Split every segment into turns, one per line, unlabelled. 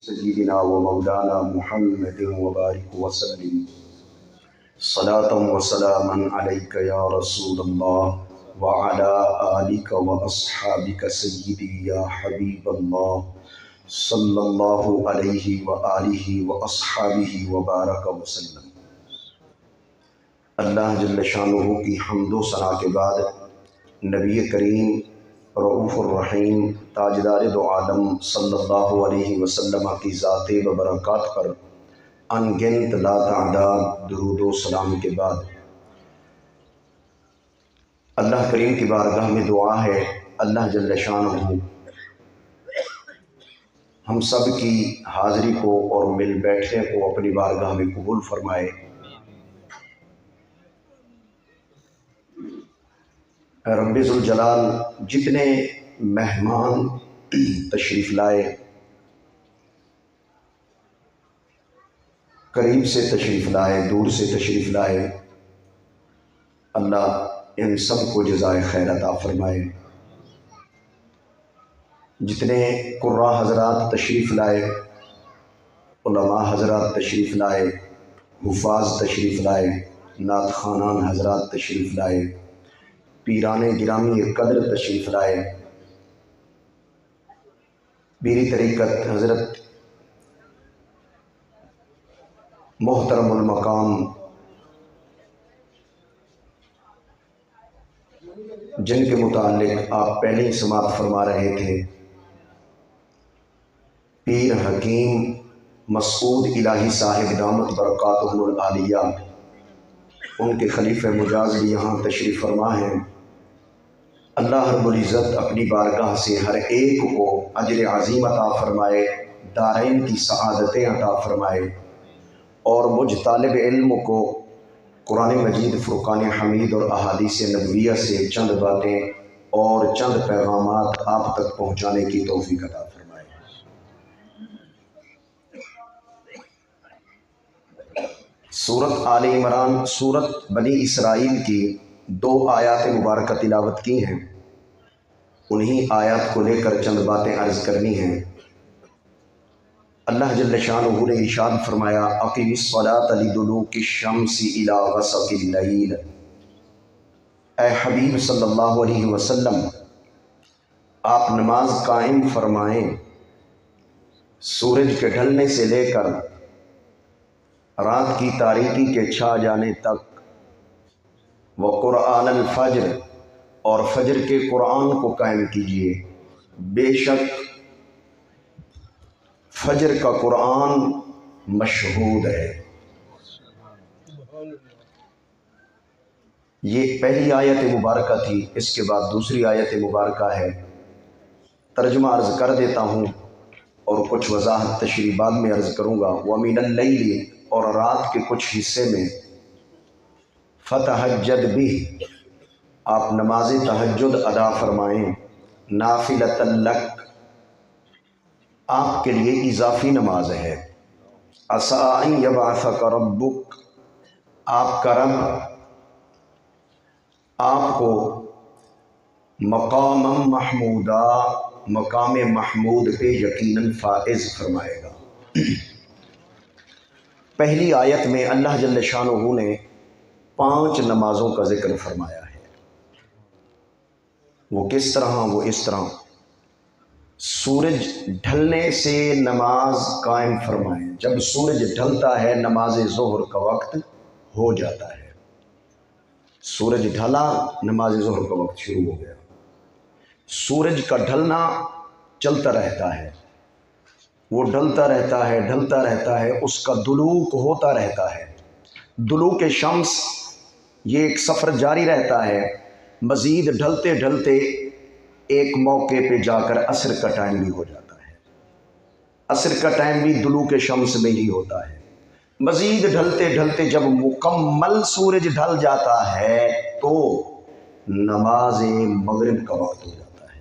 سيدنا ومولانا محمد وبارك وسلم صلاة وسلاما عليك يا رسول الله وعلى آلك وأصحابك سيدي يا حبيب الله صلى الله عليه وآله وأصحابه وبارك وسلم۔ اللہ جل شانہ کی حمد و ثنا کے بعد نبی کریم رؤوف الرحیم تاجدار دو عالم صلی اللہ علیہ وسلم کی ذات و برکات پر انگنت لا تعداد درود و سلام کے بعد اللہ کریم کی بارگاہ میں دعا ہے، اللہ جل شانہ ہم سب کی حاضری کو اور مل بیٹھنے کو اپنی بارگاہ میں قبول فرمائے۔ رب ذوالجلال جتنے مہمان تشریف لائے، قریب سے تشریف لائے، دور سے تشریف لائے، اللہ ان سب کو جزائے خیر عطا فرمائے۔ جتنے قراء حضرات تشریف لائے، علماء حضرات تشریف لائے، حفاظ تشریف لائے، نعت خوانان حضرات تشریف لائے، پیران گرامی قدر تشریف لائے، پیری طریقت حضرت محترم المقام جن کے متعلق آپ پہلے ہی سماعت فرما رہے تھے، پیر حکیم مسعود الہی صاحب دامت برکاتہم العالیہ، ان کے خلیفہ مجاز بھی یہاں تشریف فرما ہیں۔ اللہ رب العزت اپنی بارگاہ سے ہر ایک کو اجر عظیم عطا فرمائے، دارین کی سعادتیں عطا فرمائے، اور مجھ طالب علم کو قرآن مجید فرقان حمید اور احادیث نبویہ سے چند باتیں اور چند پیغامات آپ تک پہنچانے کی توفیق عطا فرمائے۔ سورت آل عمران، سورت بنی اسرائیل کی 2 آیات مبارکہ تلاوت کی ہیں، انہی آیات کو لے کر چند باتیں عرض کرنی ہیں۔ اللہ جل شانہ نے ارشاد فرمایا، اقم الصلاۃ لدلوک الشمس الی غسق اللیل۔ اے حبیب صلی اللہ علیہ وسلم، آپ نماز قائم فرمائیں سورج کے ڈھلنے سے لے کر رات کی تاریکی کے چھا جانے تک، وقرآن الفجر، اور فجر کے قرآن کو قائم کیجیے، بے شک فجر کا قرآن مشہود ہے۔ یہ پہلی آیت مبارکہ تھی، اس کے بعد دوسری آیت مبارکہ ہے، ترجمہ عرض کر دیتا ہوں اور کچھ وضاحت تشریح بعد میں عرض کروں گا۔ وَمِنَ اللَّيْلِ، اور رات کے کچھ حصے میں، فَتَہَجَّدْ بِهِ، آپ نماز تہجد ادا فرمائیں، نافلۃ لک، آپ کے لیے اضافی نماز ہے، عسیٰ ان یبعثک ربک، آپ کا رب آپ کو مقام محمودا، مقام محمود پہ یقیناً فائز فرمائے گا۔ پہلی آیت میں اللہ جل شانہ نے 5 نمازوں کا ذکر فرمایا ہے۔ وہ کس طرح؟ وہ اس طرح، سورج ڈھلنے سے نماز قائم فرمائیں۔ جب سورج ڈھلتا ہے نماز ظہر کا وقت ہو جاتا ہے، سورج ڈھلا نماز ظہر کا وقت شروع ہو گیا۔ سورج کا ڈھلنا چلتا رہتا ہے، وہ ڈھلتا رہتا ہے، ڈھلتا رہتا ہے، اس کا دلوک ہوتا رہتا ہے، دلوک شمس، یہ ایک سفر جاری رہتا ہے، مزید ڈھلتے ڈھلتے ایک موقع پہ جا کر عصر کا ٹائم بھی ہو جاتا ہے، عصر کا ٹائم بھی دلوک شمس میں ہی ہوتا ہے۔ مزید ڈھلتے ڈھلتے جب مکمل سورج ڈھل جاتا ہے تو نماز مغرب کا وقت ہو جاتا ہے۔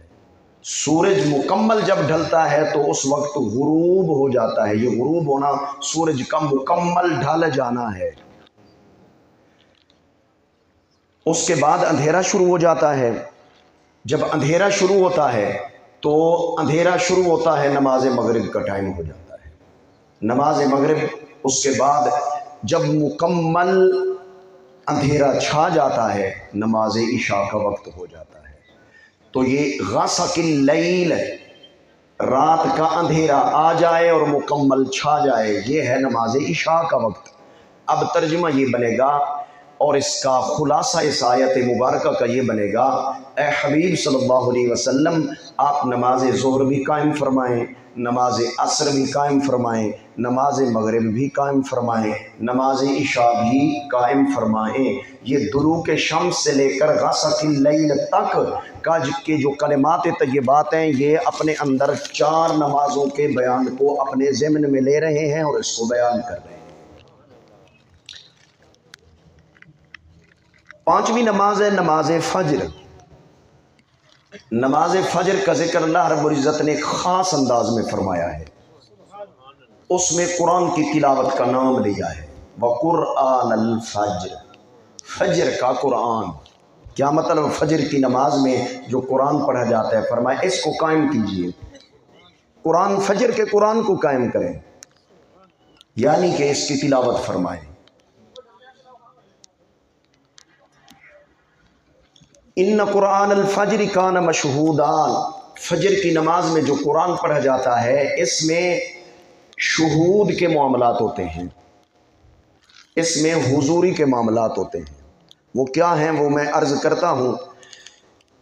سورج مکمل جب ڈھلتا ہے تو اس وقت غروب ہو جاتا ہے، یہ غروب ہونا سورج کا مکمل ڈھل جانا ہے۔ اس کے بعد اندھیرا شروع ہو جاتا ہے، جب اندھیرا شروع ہوتا ہے تو اندھیرا شروع ہوتا ہے نماز مغرب کا ٹائم ہو جاتا ہے۔ نماز مغرب اس کے بعد جب مکمل اندھیرا چھا جاتا ہے نماز عشاء کا وقت ہو جاتا ہے. تو یہ غسق اللیل، رات کا اندھیرا آ جائے اور مکمل چھا جائے، یہ ہے نماز عشاء کا وقت. اب ترجمہ یہ بنے گا اور اس کا خلاصہ اس آیت مبارکہ کا یہ بنے گا، اے حبیب صلی اللہ علیہ وسلم آپ نماز ظہر بھی قائم فرمائیں، نماز عصر بھی قائم فرمائیں، نماز مغرب بھی قائم فرمائیں، نماز عشاء بھی قائم فرمائیں. یہ دلوک شمس سے لے کر غسق اللیل تک کا جو کلمات طیبات ہیں یہ اپنے اندر 4 نمازوں کے بیان کو اپنے ضمن میں لے رہے ہیں اور اس کو بیان کر رہے ہیں. 5ویں نماز ہے نماز فجر. نماز فجر کا ذکر اللہ رب العزت نے ایک خاص انداز میں فرمایا ہے. اس میں قرآن کی تلاوت کا نام لیا ہے، وقرآن الفجر، فجر کا قرآن. کیا مطلب؟ فجر کی نماز میں جو قرآن پڑھا جاتا ہے فرمایا اس کو قائم کیجئے، قرآن فجر کے قرآن کو قائم کریں، یعنی کہ اس کی تلاوت فرمائیں. ان قرآن الفجر کان مشہودا، فجر کی نماز میں جو قرآن پڑھا جاتا ہے اس میں شہود کے معاملات ہوتے ہیں، اس میں حضوری کے معاملات ہوتے ہیں. وہ کیا ہیں وہ میں عرض کرتا ہوں.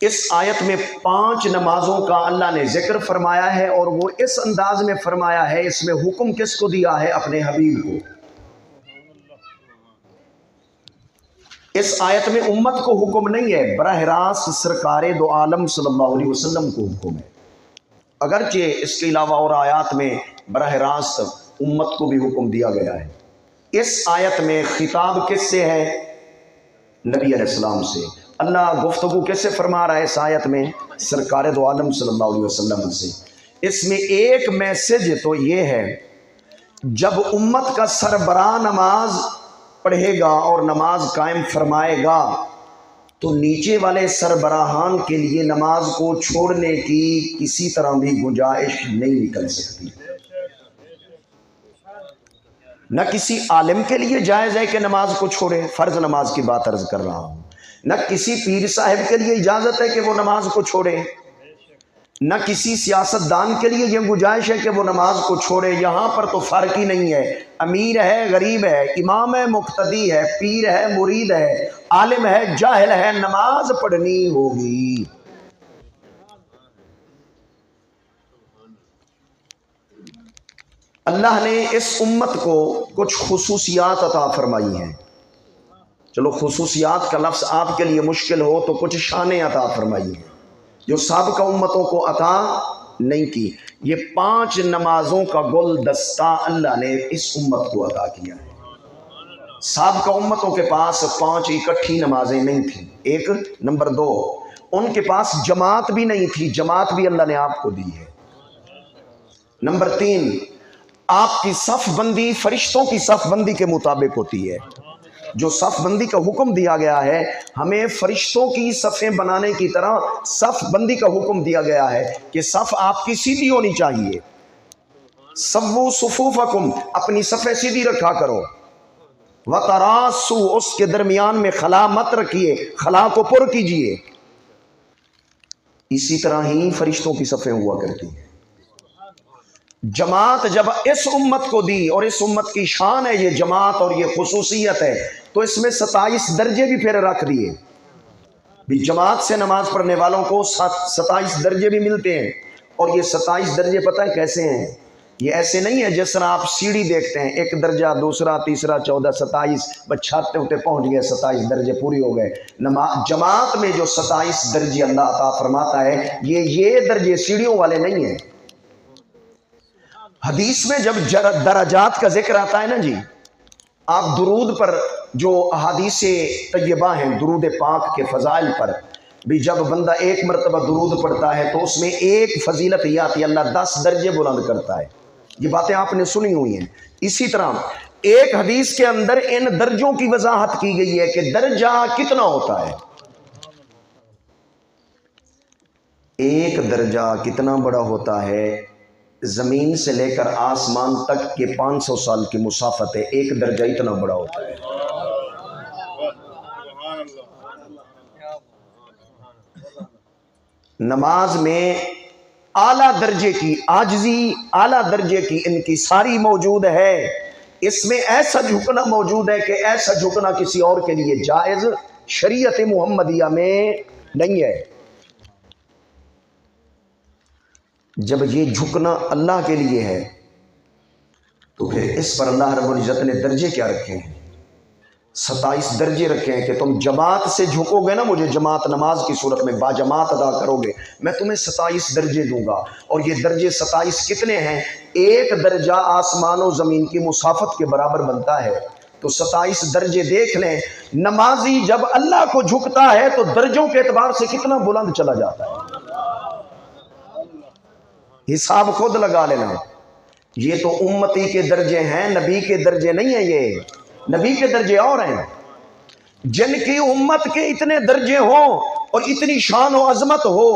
اس آیت میں 5 نمازوں کا اللہ نے ذکر فرمایا ہے اور وہ اس انداز میں فرمایا ہے، اس میں حکم کس کو دیا ہے؟ اپنے حبیب کو. اس آیت میں امت کو حکم نہیں ہے، براہ راست سرکار دو عالم صلی اللہ علیہ وسلم کو حکم ہے. اگرچہ اس کے علاوہ اور آیات میں براہ راست امت کو بھی حکم دیا گیا ہے. اس آیت میں خطاب کس سے ہے؟ نبی علیہ السلام سے. اللہ گفتگو کیسے فرما رہا ہے اس آیت میں؟ سرکار دو عالم صلی اللہ علیہ وسلم سے. اس میں ایک میسج تو یہ ہے، جب امت کا سربراہ نماز پڑھے گا اور نماز قائم فرمائے گا تو نیچے والے سربراہان کے لیے نماز کو چھوڑنے کی کسی طرح بھی گنجائش نہیں نکل سکتی. نہ کسی عالم کے لیے جائز ہے کہ نماز کو چھوڑے، فرض نماز کی بات عرض کر رہا ہوں. نہ کسی پیر صاحب کے لیے اجازت ہے کہ وہ نماز کو چھوڑے، نہ کسی سیاست دان کے لیے یہ گنجائش ہے کہ وہ نماز کو چھوڑے. یہاں پر تو فرق ہی نہیں ہے، امیر ہے غریب ہے، امام ہے مقتدی ہے، پیر ہے مرید ہے، عالم ہے جاہل ہے، نماز پڑھنی ہوگی. اللہ نے اس امت کو کچھ خصوصیات عطا فرمائی ہیں. چلو خصوصیات کا لفظ آپ کے لیے مشکل ہو تو کچھ شانیں عطا فرمائی ہیں جو سابقہ امتوں کو عطا نہیں کی. یہ 5 نمازوں کا گلدستہ اللہ نے اس امت کو عطا کیا ہے. سابقہ امتوں کے پاس 5 اکٹھی نمازیں نہیں تھیں. ایک. نمبر 2، ان کے پاس جماعت بھی نہیں تھی، جماعت بھی اللہ نے آپ کو دی ہے. نمبر 3، آپ کی صف بندی فرشتوں کی صف بندی کے مطابق ہوتی ہے. جو صف بندی کا حکم دیا گیا ہے ہمیں فرشتوں کی صفیں بنانے کی طرح صف بندی کا حکم دیا گیا ہے کہ صف آپ کی سیدھی ہونی چاہیے. سووا صفوفکم، اپنی صفیں سیدھی رکھا کرو. وتراسو، اس کے درمیان میں خلا مت رکھیے، خلا کو پر کیجیے. اسی طرح ہی فرشتوں کی صفیں ہوا کرتی ہیں. جماعت جب اس امت کو دی اور اس امت کی شان ہے یہ جماعت اور یہ خصوصیت ہے تو اس میں 27 درجے بھی پھر رکھ دیے. بھی جماعت سے نماز پڑھنے والوں کو 27 درجے بھی ملتے ہیں. اور یہ 27 درجے پتہ ہے کیسے ہیں؟ یہ ایسے نہیں ہے جس طرح آپ سیڑھی دیکھتے ہیں، ایک درجہ دوسرا تیسرا 14 27 بس چھاتے ہوتے پہنچ گئے 27 درجے پوری ہو گئے. جماعت میں جو 27 درجے اللہ عطا فرماتا ہے یہ درجے سیڑھیوں والے نہیں ہیں. حدیث میں جب درجات کا ذکر آتا ہے نا جی، آپ درود پر جو احادیث طیبہ ہیں درود پاک کے فضائل پر بھی جب بندہ ایک مرتبہ درود پڑھتا ہے تو اس میں ایک فضیلت یہ آتی ہے، اللہ 10 درجے بلند کرتا ہے. یہ باتیں آپ نے سنی ہوئی ہیں. اسی طرح ایک حدیث کے اندر ان درجوں کی وضاحت کی گئی ہے کہ درجہ کتنا ہوتا ہے. ایک درجہ کتنا بڑا ہوتا ہے زمین سے لے کر آسمان تک کے 500 سال کی مسافت ہے، ایک درجہ اتنا بڑا ہوتا ہے۔ نماز میں اعلیٰ درجے کی عاجزی، اعلیٰ درجے کی انکساری موجود ہے، اس میں ایسا جھکنا موجود ہے کہ ایسا جھکنا کسی اور کے لیے جائز شریعت محمدیہ میں نہیں ہے۔ جب یہ جھکنا اللہ کے لیے ہے تو پھر اس پر اللہ رب العزت نے درجے کیا رکھے ہیں؟ 27 درجے رکھے ہیں کہ تم جماعت سے جھکو گے نا مجھے، جماعت نماز کی صورت میں با جماعت ادا کرو گے، میں تمہیں 27 درجے دوں گا۔ اور یہ درجے 27 کتنے ہیں؟ ایک درجہ آسمان و زمین کی مسافت کے برابر بنتا ہے، تو 27 درجے دیکھ لیں۔ نمازی جب اللہ کو جھکتا ہے تو درجوں کے اعتبار سے کتنا بلند چلا جاتا ہے، حساب خود لگا لینا۔ یہ تو امتی کے درجے ہیں، نبی کے درجے نہیں ہیں۔ یہ نبی کے درجے اور ہیں، جن کی امت کے اتنے درجے ہوں اور اتنی شان و عظمت ہو،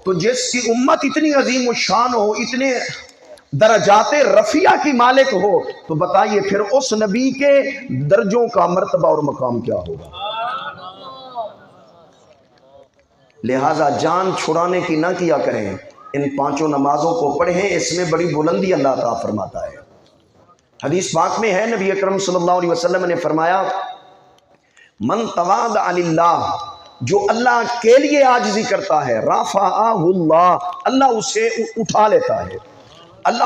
تو جس کی امت اتنی عظیم و شان ہو، اتنے درجات رفیع کی مالک ہو، تو بتائیے پھر اس نبی کے درجوں کا مرتبہ اور مقام کیا ہوگا؟ لہذا جان چھڑانے کی نہ کیا کریں، ان 5 نمازوں کو پڑھیں، اس میں بڑی بلندی اللہ تعالیٰ فرماتا ہے۔ حدیث پاک میں ہے، نبی اکرم صلی اللہ علیہ وسلم نے فرمایا، من تواضع للہ، جو اللہ کے لیے عاجزی کرتا ہے، رفعہ اللہ، اللہ اسے اٹھا لیتا ہے، اللہ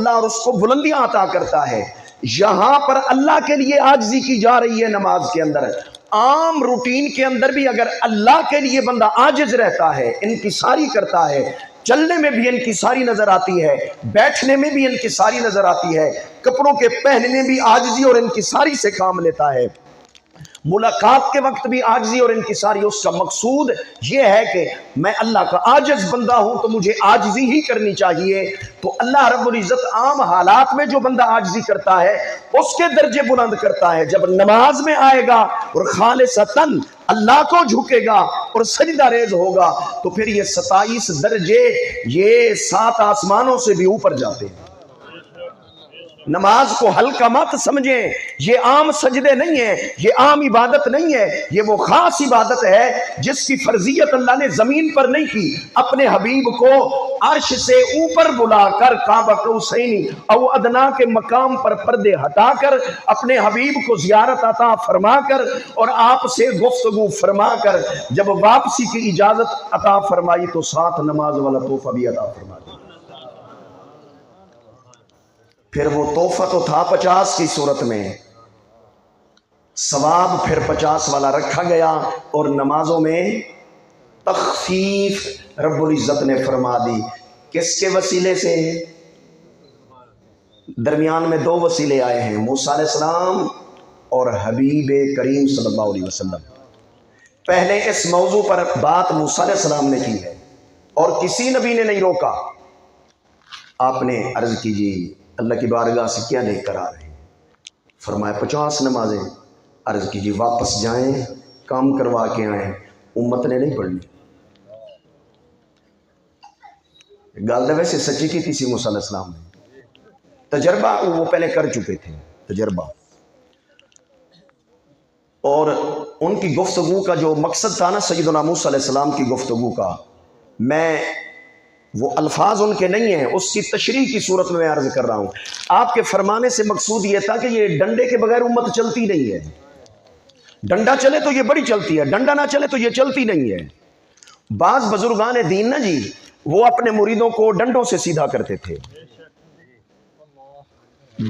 اور اس کو بلندیاں عطا کرتا ہے۔ یہاں پر اللہ کے لیے عاجزی کی جا رہی ہے نماز کے اندر۔ عام روٹین کے اندر بھی اگر اللہ کے لیے بندہ عاجز رہتا ہے، انکساری کرتا ہے، چلنے میں بھی انکساری نظر آتی ہے، بیٹھنے میں بھی انکساری نظر آتی ہے، کپڑوں کے پہننے بھی عاجزی اور انکساری سے کام لیتا ہے، ملاقات کے وقت بھی عاجزی اور انکساری، اس کا مقصود یہ ہے کہ میں اللہ کا عاجز بندہ ہوں تو مجھے عاجزی ہی کرنی چاہیے۔ تو اللہ رب العزت عام حالات میں جو بندہ عاجزی کرتا ہے اس کے درجے بلند کرتا ہے۔ جب نماز میں آئے گا اور خالصتاً اللہ کو جھکے گا اور سجدہ ریز ہوگا تو پھر یہ 27 درجے یہ 7 آسمانوں سے بھی اوپر جاتے ہیں۔ نماز کو ہلکا مت سمجھیں، یہ عام سجدے نہیں ہیں، یہ عام عبادت نہیں ہے، یہ وہ خاص عبادت ہے جس کی فرضیت اللہ نے زمین پر نہیں کی، اپنے حبیب کو عرش سے اوپر بلا کر قاب قوسین او ادنا کے مقام پر پردے ہٹا کر اپنے حبیب کو زیارت عطا فرما کر اور آپ سے گفتگو فرما کر جب واپسی کی اجازت عطا فرمائی تو ساتھ نماز والا تحفہ بھی عطا فرما دیا۔ پھر وہ تحفہ تو تھا 50 کی صورت میں، ثواب پھر 50 والا رکھا گیا، اور نمازوں میں تخفیف رب العزت نے فرما دی۔ کس کے وسیلے سے؟ درمیان میں 2 وسیلے آئے ہیں، موسیٰ علیہ السلام اور حبیب کریم صلی اللہ علیہ وسلم۔ پہلے اس موضوع پر بات موسیٰ علیہ السلام نے کی ہے اور کسی نبی نے نہیں روکا۔ آپ نے عرض کیجیے اللہ کی بارگاہ سے کیا لے کر آ رہے ہیں؟ فرمایا 50 نمازیں۔ عرض کیجیے واپس جائیں کام کروا کے آئیں، امت نے نہیں پڑھنی۔ گل ویسے سچی کی تھی موسیٰ علیہ السلام نے، تجربہ وہ پہلے کر چکے تھے، تجربہ، اور ان کی گفتگو کا جو مقصد تھا نا سیدنا موسیٰ علیہ السلام کی گفتگو کا، میں وہ الفاظ ان کے نہیں ہیں، اس کی تشریح کی صورت میں عرض کر رہا ہوں۔ آپ کے فرمانے سے مقصود یہ تھا کہ یہ ڈنڈے کے بغیر امت چلتی نہیں ہے، ڈنڈا چلے تو یہ بڑی چلتی ہے، ڈنڈا نہ چلے تو یہ چلتی نہیں ہے۔ بعض بزرگان دین نا جی، وہ اپنے مریدوں کو ڈنڈوں سے سیدھا کرتے تھے۔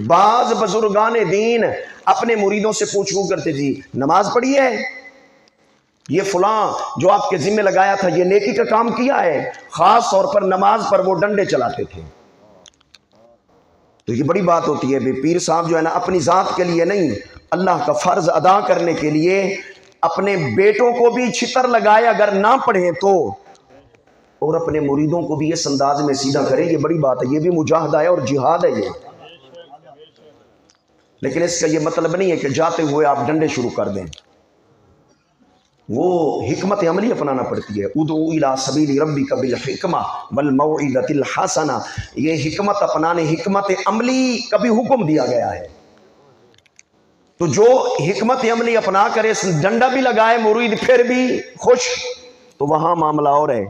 بعض بزرگان دین اپنے مریدوں سے پوچھو کرتے جی نماز پڑھی ہے، یہ فلاں جو آپ کے ذمہ لگایا تھا یہ نیکی کا کام کیا ہے، خاص طور پر نماز پر وہ ڈنڈے چلاتے تھے۔ تو یہ بڑی بات ہوتی ہے، پیر صاحب جو ہے نا اپنی ذات کے لیے نہیں، اللہ کا فرض ادا کرنے کے لیے اپنے بیٹوں کو بھی چھتر لگائے اگر نہ پڑھیں تو، اور اپنے مریدوں کو بھی اس انداز میں سیدھا کرے، یہ بڑی بات ہے، یہ بھی مجاہدہ ہے اور جہاد ہے یہ۔ لیکن اس کا یہ مطلب نہیں ہے کہ جاتے ہوئے آپ ڈنڈے شروع کر دیں۔ وہ حکمت عملی اپنانا پڑتی ہے. ادعو الی سبیل ربک بالحکمہ والموعظۃ الحسنہ. یہ حکمت اپنانے، حکمت عملی کا بھی حکم دیا گیا ہے. تو جو حکمت عملی اپنا کرے، ڈنڈا بھی لگائے مرید پھر بھی خوش، تو وہاں معاملہ اور ہے.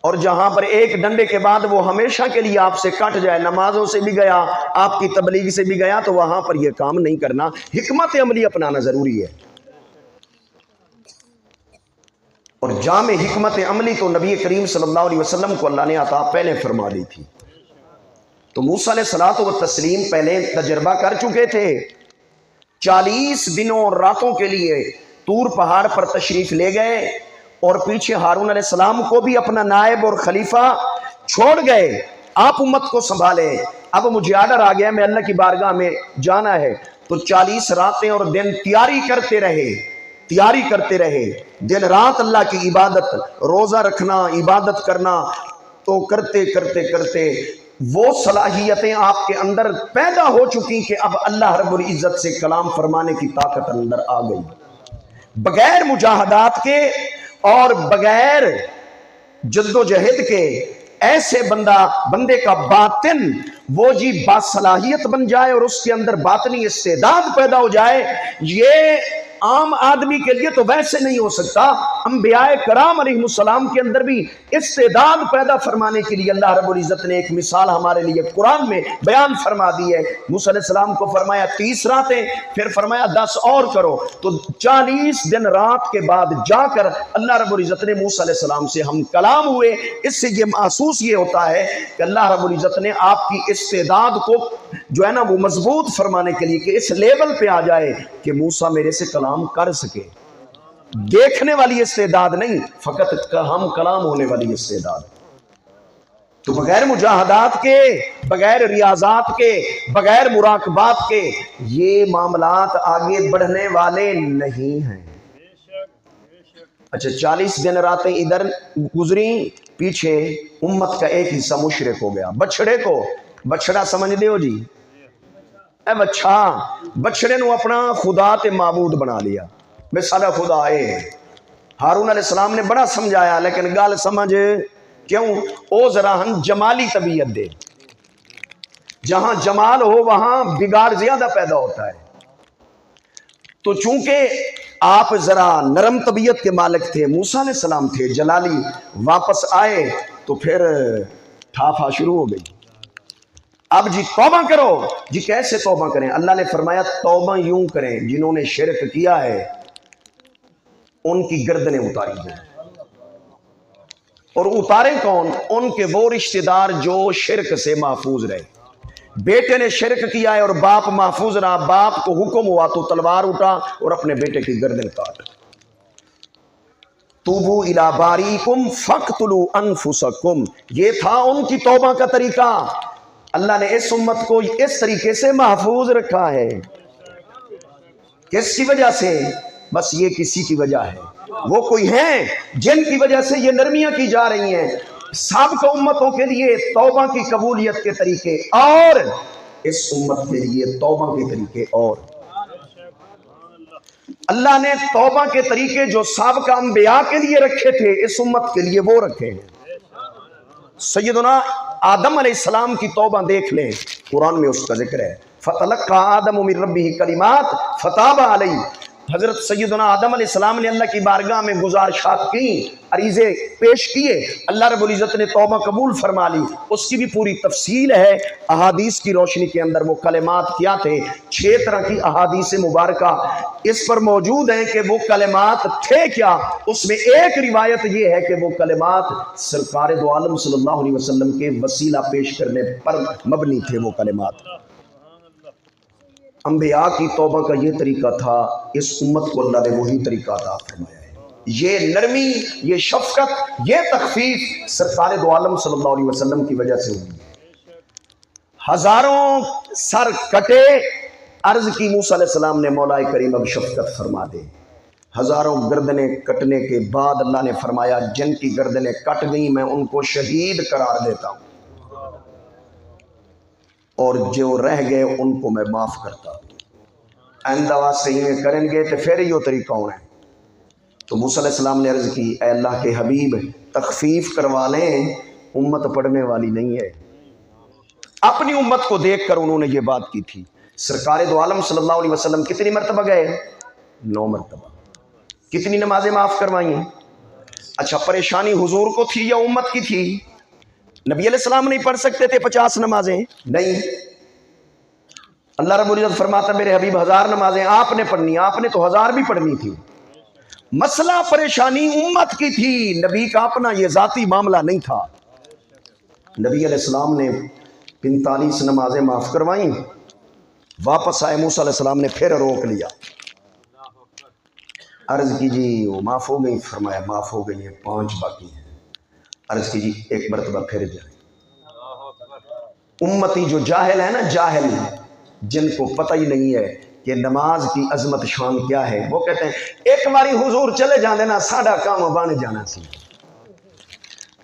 اور جہاں پر ایک ڈنڈے کے بعد وہ ہمیشہ کے لیے آپ سے کٹ جائے، نمازوں سے بھی گیا، آپ کی تبلیغ سے بھی گیا، تو وہاں پر یہ کام نہیں کرنا. حکمت عملی اپنانا ضروری ہے. اور جامع حکمت عملی تو نبی کریم صلی اللہ علیہ وسلم کو اللہ نے عطا پہلے فرما دی تھی. تو موسیٰ علیہ الصلوۃ والتسلیم پہلے تجربہ کر چکے تھے. 40 دنوں اور راتوں کے لیے طور پہاڑ پر تشریف لے گئے، اور پیچھے ہارون علیہ السلام کو بھی اپنا نائب اور خلیفہ چھوڑ گئے. آپ امت کو سنبھالیں، اب مجھے آرڈر آ گیا، میں اللہ کی بارگاہ میں جانا ہے. تو 40 راتیں اور دن تیاری کرتے رہے، دن رات اللہ کی عبادت، روزہ رکھنا، عبادت کرنا. تو کرتے وہ صلاحیتیں آپ کے اندر پیدا ہو چکی کہ اب اللہ رب العزت سے کلام فرمانے کی طاقت اندر آ گئی. بغیر مجاہدات کے اور بغیر جد و جہد کے ایسے بندے کا باطن وہ جی باصلاحیت بن جائے اور اس کے اندر باطنی استعداد پیدا ہو جائے، یہ عام آدمی کے لیے تو ویسے نہیں ہو سکتا. انبیاء کرام علیہ السلام کے اندر بھی استعداد پیدا فرمانے کے لیے اللہ رب العزت نے ایک مثال ہمارے لیے قرآن میں بیان فرما دی ہے. موسیٰ علیہ السلام کو فرمایا 30 راتیں، پھر فرمایا 10 اور کرو. تو 40 دن رات کے بعد جا کر اللہ رب العزت نے موسیٰ علیہ السلام سے ہم کلام ہوئے. اس سے یہ محسوس یہ ہوتا ہے کہ اللہ رب العزت نے آپ کی استعداد کو جو ہے نا وہ مضبوط فرمانے کے لیے کہ اس لیول پہ آ جائے کہ موسیٰ میرے سے کلام کر سکے. دیکھنے والی استعداد نہیں، فقط ہم کلام ہونے والی استعداد. تو بغیر مجاہدات کے، بغیر ریاضات کے، بغیر مراقبات کے یہ معاملات آگے بڑھنے والے نہیں ہیں. اچھا 40 دن راتیں ادھر گزری، پیچھے امت کا ایک حصہ مشرک ہو گیا. بچڑا سمجھ دے ہو جی، اے بچڑے نو اپنا خدا تے معبود بنا لیا. میں سارا خدا ہے. ہارون علیہ السلام نے بڑا سمجھایا، لیکن گال سمجھ کیوں؟ او ذرا ہم جمالی طبیعت دے. جہاں جمال ہو وہاں بگاڑ زیادہ پیدا ہوتا ہے. تو چونکہ آپ ذرا نرم طبیعت کے مالک تھے، موسیٰ علیہ السلام تھے جلالی، واپس آئے تو پھر ٹھافا شروع ہو گئی. اب جی توبہ کرو. جی کیسے توبہ کریں؟ اللہ نے فرمایا توبہ یوں کریں، جنہوں نے شرک کیا ہے ان کی گردنیں اتاری جائیں. اور اتارے کون؟ ان کے وہ رشتہ دار جو شرک سے محفوظ رہے. بیٹے نے شرک کیا ہے اور باپ محفوظ رہا، باپ کو حکم ہوا تو تلوار اٹھا اور اپنے بیٹے کی گردن کاٹ. توبو الی باریکم فاقتلوا انفسکم، یہ تھا ان کی توبہ کا طریقہ. اللہ نے اس امت کو اس طریقے سے محفوظ رکھا ہے. کس کی وجہ سے؟ بس یہ کسی کی وجہ ہے. وہ کوئی ہیں جن کی وجہ سے یہ نرمیاں کی جا رہی ہیں. سابقہ امتوں کے لیے توبہ کی قبولیت کے طریقے اور اس امت کے لیے توبہ کے طریقے اور. اللہ نے توبہ کے طریقے جو سابقہ انبیاء کے لیے رکھے تھے اس امت کے لیے وہ رکھے ہیں. سیدنا آدم علیہ السلام کی توبہ دیکھ لیں، قرآن میں اس کا ذکر ہے. فَتَلَقَّى آدَمُ مِن رَبِّهِ كَلِمَاتٍ فَتَابَ عَلَيْهِ. حضرت سیدنا آدم علیہ السلام نے اللہ کی بارگاہ میں گزارشات کی، عریضے پیش کیے. اللہ رب العزت نے توبہ قبول فرما لی. اس کی بھی پوری تفصیل ہے احادیث کی روشنی کے اندر. وہ کلمات کیا تھے؟ 6 طرح کی احادیث مبارکہ اس پر موجود ہیں کہ وہ کلمات تھے کیا. اس میں ایک روایت یہ ہے کہ وہ کلمات سرکار دو عالم صلی اللہ علیہ وسلم کے وسیلہ پیش کرنے پر مبنی تھے. وہ کلمات انبیاء کی توبہ کا یہ طریقہ تھا، اس امت کو اللہ نے وہی طریقہ عطا فرمایا ہے. یہ نرمی، یہ شفقت، یہ تخفیف سرکار دو عالم صلی اللہ علیہ وسلم کی وجہ سے ہوئی. ہزاروں سر کٹے، عرض کی موسیٰ علیہ السلام نے مولا کریم اب شفقت فرما دے. ہزاروں گردنیں کٹنے کے بعد اللہ نے فرمایا جن کی گردنیں کٹ گئیں میں ان کو شہید قرار دیتا ہوں، اور جو رہ گئے ان کو میں معاف کرتا ہوں. آئندہ واسطے ہی کریں گے تو پھر یہ طریقہ ہونا ہے. تو موسیٰ علیہ السلام نے عرض کی اے اللہ کے حبیب تخفیف کروا لیں، امت پڑھنے والی نہیں ہے۔ اپنی امت کو دیکھ کر انہوں نے یہ بات کی تھی۔ سرکار دو عالم صلی اللہ علیہ وسلم کتنی مرتبہ گئے؟ 9 مرتبہ۔ کتنی نمازیں معاف کروائیں؟ اچھا، پریشانی حضور کو تھی یا امت کی تھی؟ نبی علیہ السلام نہیں پڑھ سکتے تھے 50 نمازیں؟ نہیں، اللہ رب العزت فرماتا میرے حبیب 1000 نمازیں آپ نے پڑھنی، آپ نے تو 1000 بھی پڑھنی تھی۔ مسئلہ پریشانی امت کی تھی، نبی کا اپنا یہ ذاتی معاملہ نہیں تھا۔ نبی علیہ السلام نے 45 نمازیں معاف کروائیں، واپس آئے موسیٰ علیہ السلام نے پھر روک لیا، عرض کی جی وہ معاف ہو گئی؟ فرمایا معاف ہو گئی ہیں، 5 باقی ہیں۔ عرض کی جی ایک مرتبہ پھر جائیں۔ امتی جو جاہل ہے نا، جاہل جن کو پتہ ہی نہیں ہے کہ نماز کی عظمت شان کیا ہے، وہ کہتے ہیں ایک باری حضور چلے جان دینا ساڈا کام بن جانا سی۔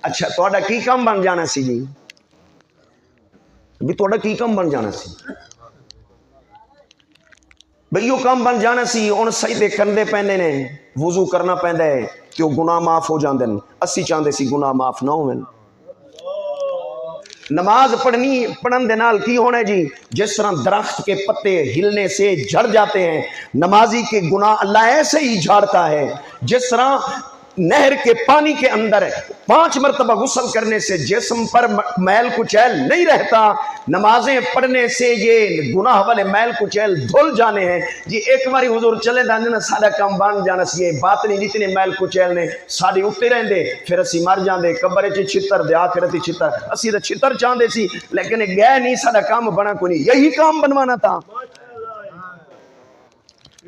اچھا تہاڈا کی کام بن جانا سی جی؟ بھی تہاڈا کی کام بن جانا سی؟ بھئی وہ کام بن جانا سی، ہن سجدے کرنے پیندے نے، وضو کرنا پیندا ہے کہ وہ گناہ معاف ہو جاندے نے۔ اسی چاہندے سی گناہ معاف نہ ہوئے۔ نماز پڑھن دے نال کی ہونا ہے جی؟ جس طرح درخت کے پتے ہلنے سے جھڑ جاتے ہیں، نمازی کے گناہ اللہ ایسے ہی جھاڑتا ہے۔ جس طرح نہر کے پانی کے اندر 5 مرتبہ غسل کرنے سے جسم پر میل کچیل نہیں رہتا، نمازیں پڑھنے سے یہ گناہ والے میل کچیل دھل جانے ہیں جی۔ ایک باری حضور چلے جاندے نا ساڈا کام بن جانا سی، یہ بات نہیں جتنے میل کچیل نے ساڈے اٹھتے رہندے، پھر اسی مر جاندے قبر وچ چھتر دے آخرت چھتر۔ اسی تے چھتر چاہندے سی لیکن گئے نہیں، ساڈا کام بنا کوئی نہیں، یہی کام بنوانا تھا۔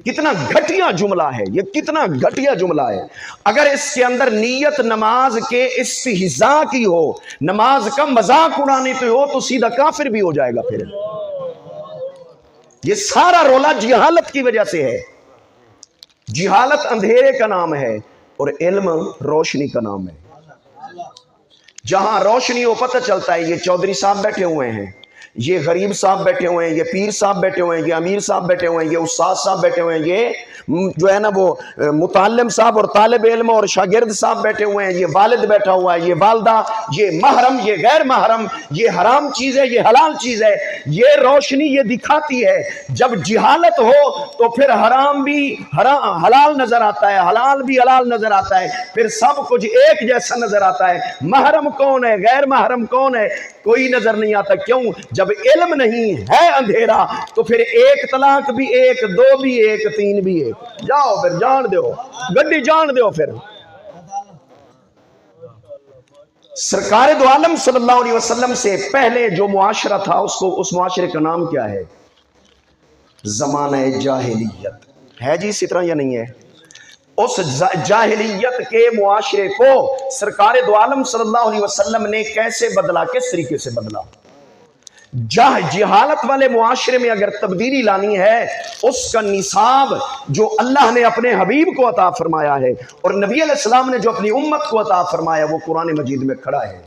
کتنا گھٹیا جملہ ہے یہ، کتنا گھٹیا جملہ ہے۔ اگر اس کے اندر نیت نماز کے استہزاء کی ہو، نماز کا مذاق اڑانے پہ ہو، تو سیدھا کافر بھی ہو جائے گا۔ پھر یہ سارا رولا جہالت کی وجہ سے ہے۔ جہالت اندھیرے کا نام ہے اور علم روشنی کا نام ہے۔ جہاں روشنی ہو پتہ چلتا ہے یہ چودھری صاحب بیٹھے ہوئے ہیں، یہ غریب صاحب بیٹھے ہوئے ہیں، یہ پیر صاحب بیٹھے ہوئے ہیں، یہ امیر صاحب بیٹھے ہوئے ہیں، یہ استاد صاحب بیٹھے ہوئے ہیں، یہ جو ہے نا وہ متعلم صاحب اور طالب علم اور شاگرد صاحب بیٹھے ہوئے ہیں، یہ والد بیٹھا ہوا ہے، یہ والدہ، یہ محرم، یہ غیر محرم، یہ حرام چیز ہے، یہ حلال چیز ہے۔ یہ روشنی یہ دکھاتی ہے جب جہالت ہو تو پھر حرام بھی حلال نظر آتا ہے، حلال بھی حلال نظر آتا ہے، پھر سب کچھ ایک جیسا نظر آتا ہے۔ محرم کون ہے، غیر محرم کون ہے، کوئی نظر نہیں آتا۔ کیوں؟ جب علم نہیں ہے اندھیرا تو پھر ایک طلاق بھی ایک، 2 بھی ایک، 3 بھی ایک۔ جاؤ پھر جان دیو، گڈی جان دیو۔ پھر سرکار دو عالم صلی اللہ علیہ وسلم سے پہلے جو معاشرہ تھا اس معاشرے کا نام کیا ہے؟ زمانہ جاہلیت ہے جی، اسی طرح یا نہیں ہے؟ اس جاہلیت کے معاشرے کو سرکار دو عالم صلی اللہ علیہ وسلم نے کیسے بدلا، کس طریقے سے بدلا؟ جہالت والے معاشرے میں اگر تبدیلی لانی ہے، اس کا نصاب جو اللہ نے اپنے حبیب کو عطا فرمایا ہے اور نبی علیہ السلام نے جو اپنی امت کو عطا فرمایا، وہ قرآن مجید میں کھڑا ہے۔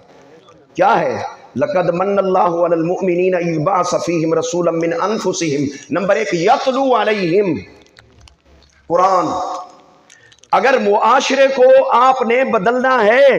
کیا ہے؟ لقد من اللہ علی المؤمنین اذ بعث فیہم رسولا من انفسہم۔ نمبر 1 یتلو علیہم، قرآن۔ اگر معاشرے کو آپ نے بدلنا ہے،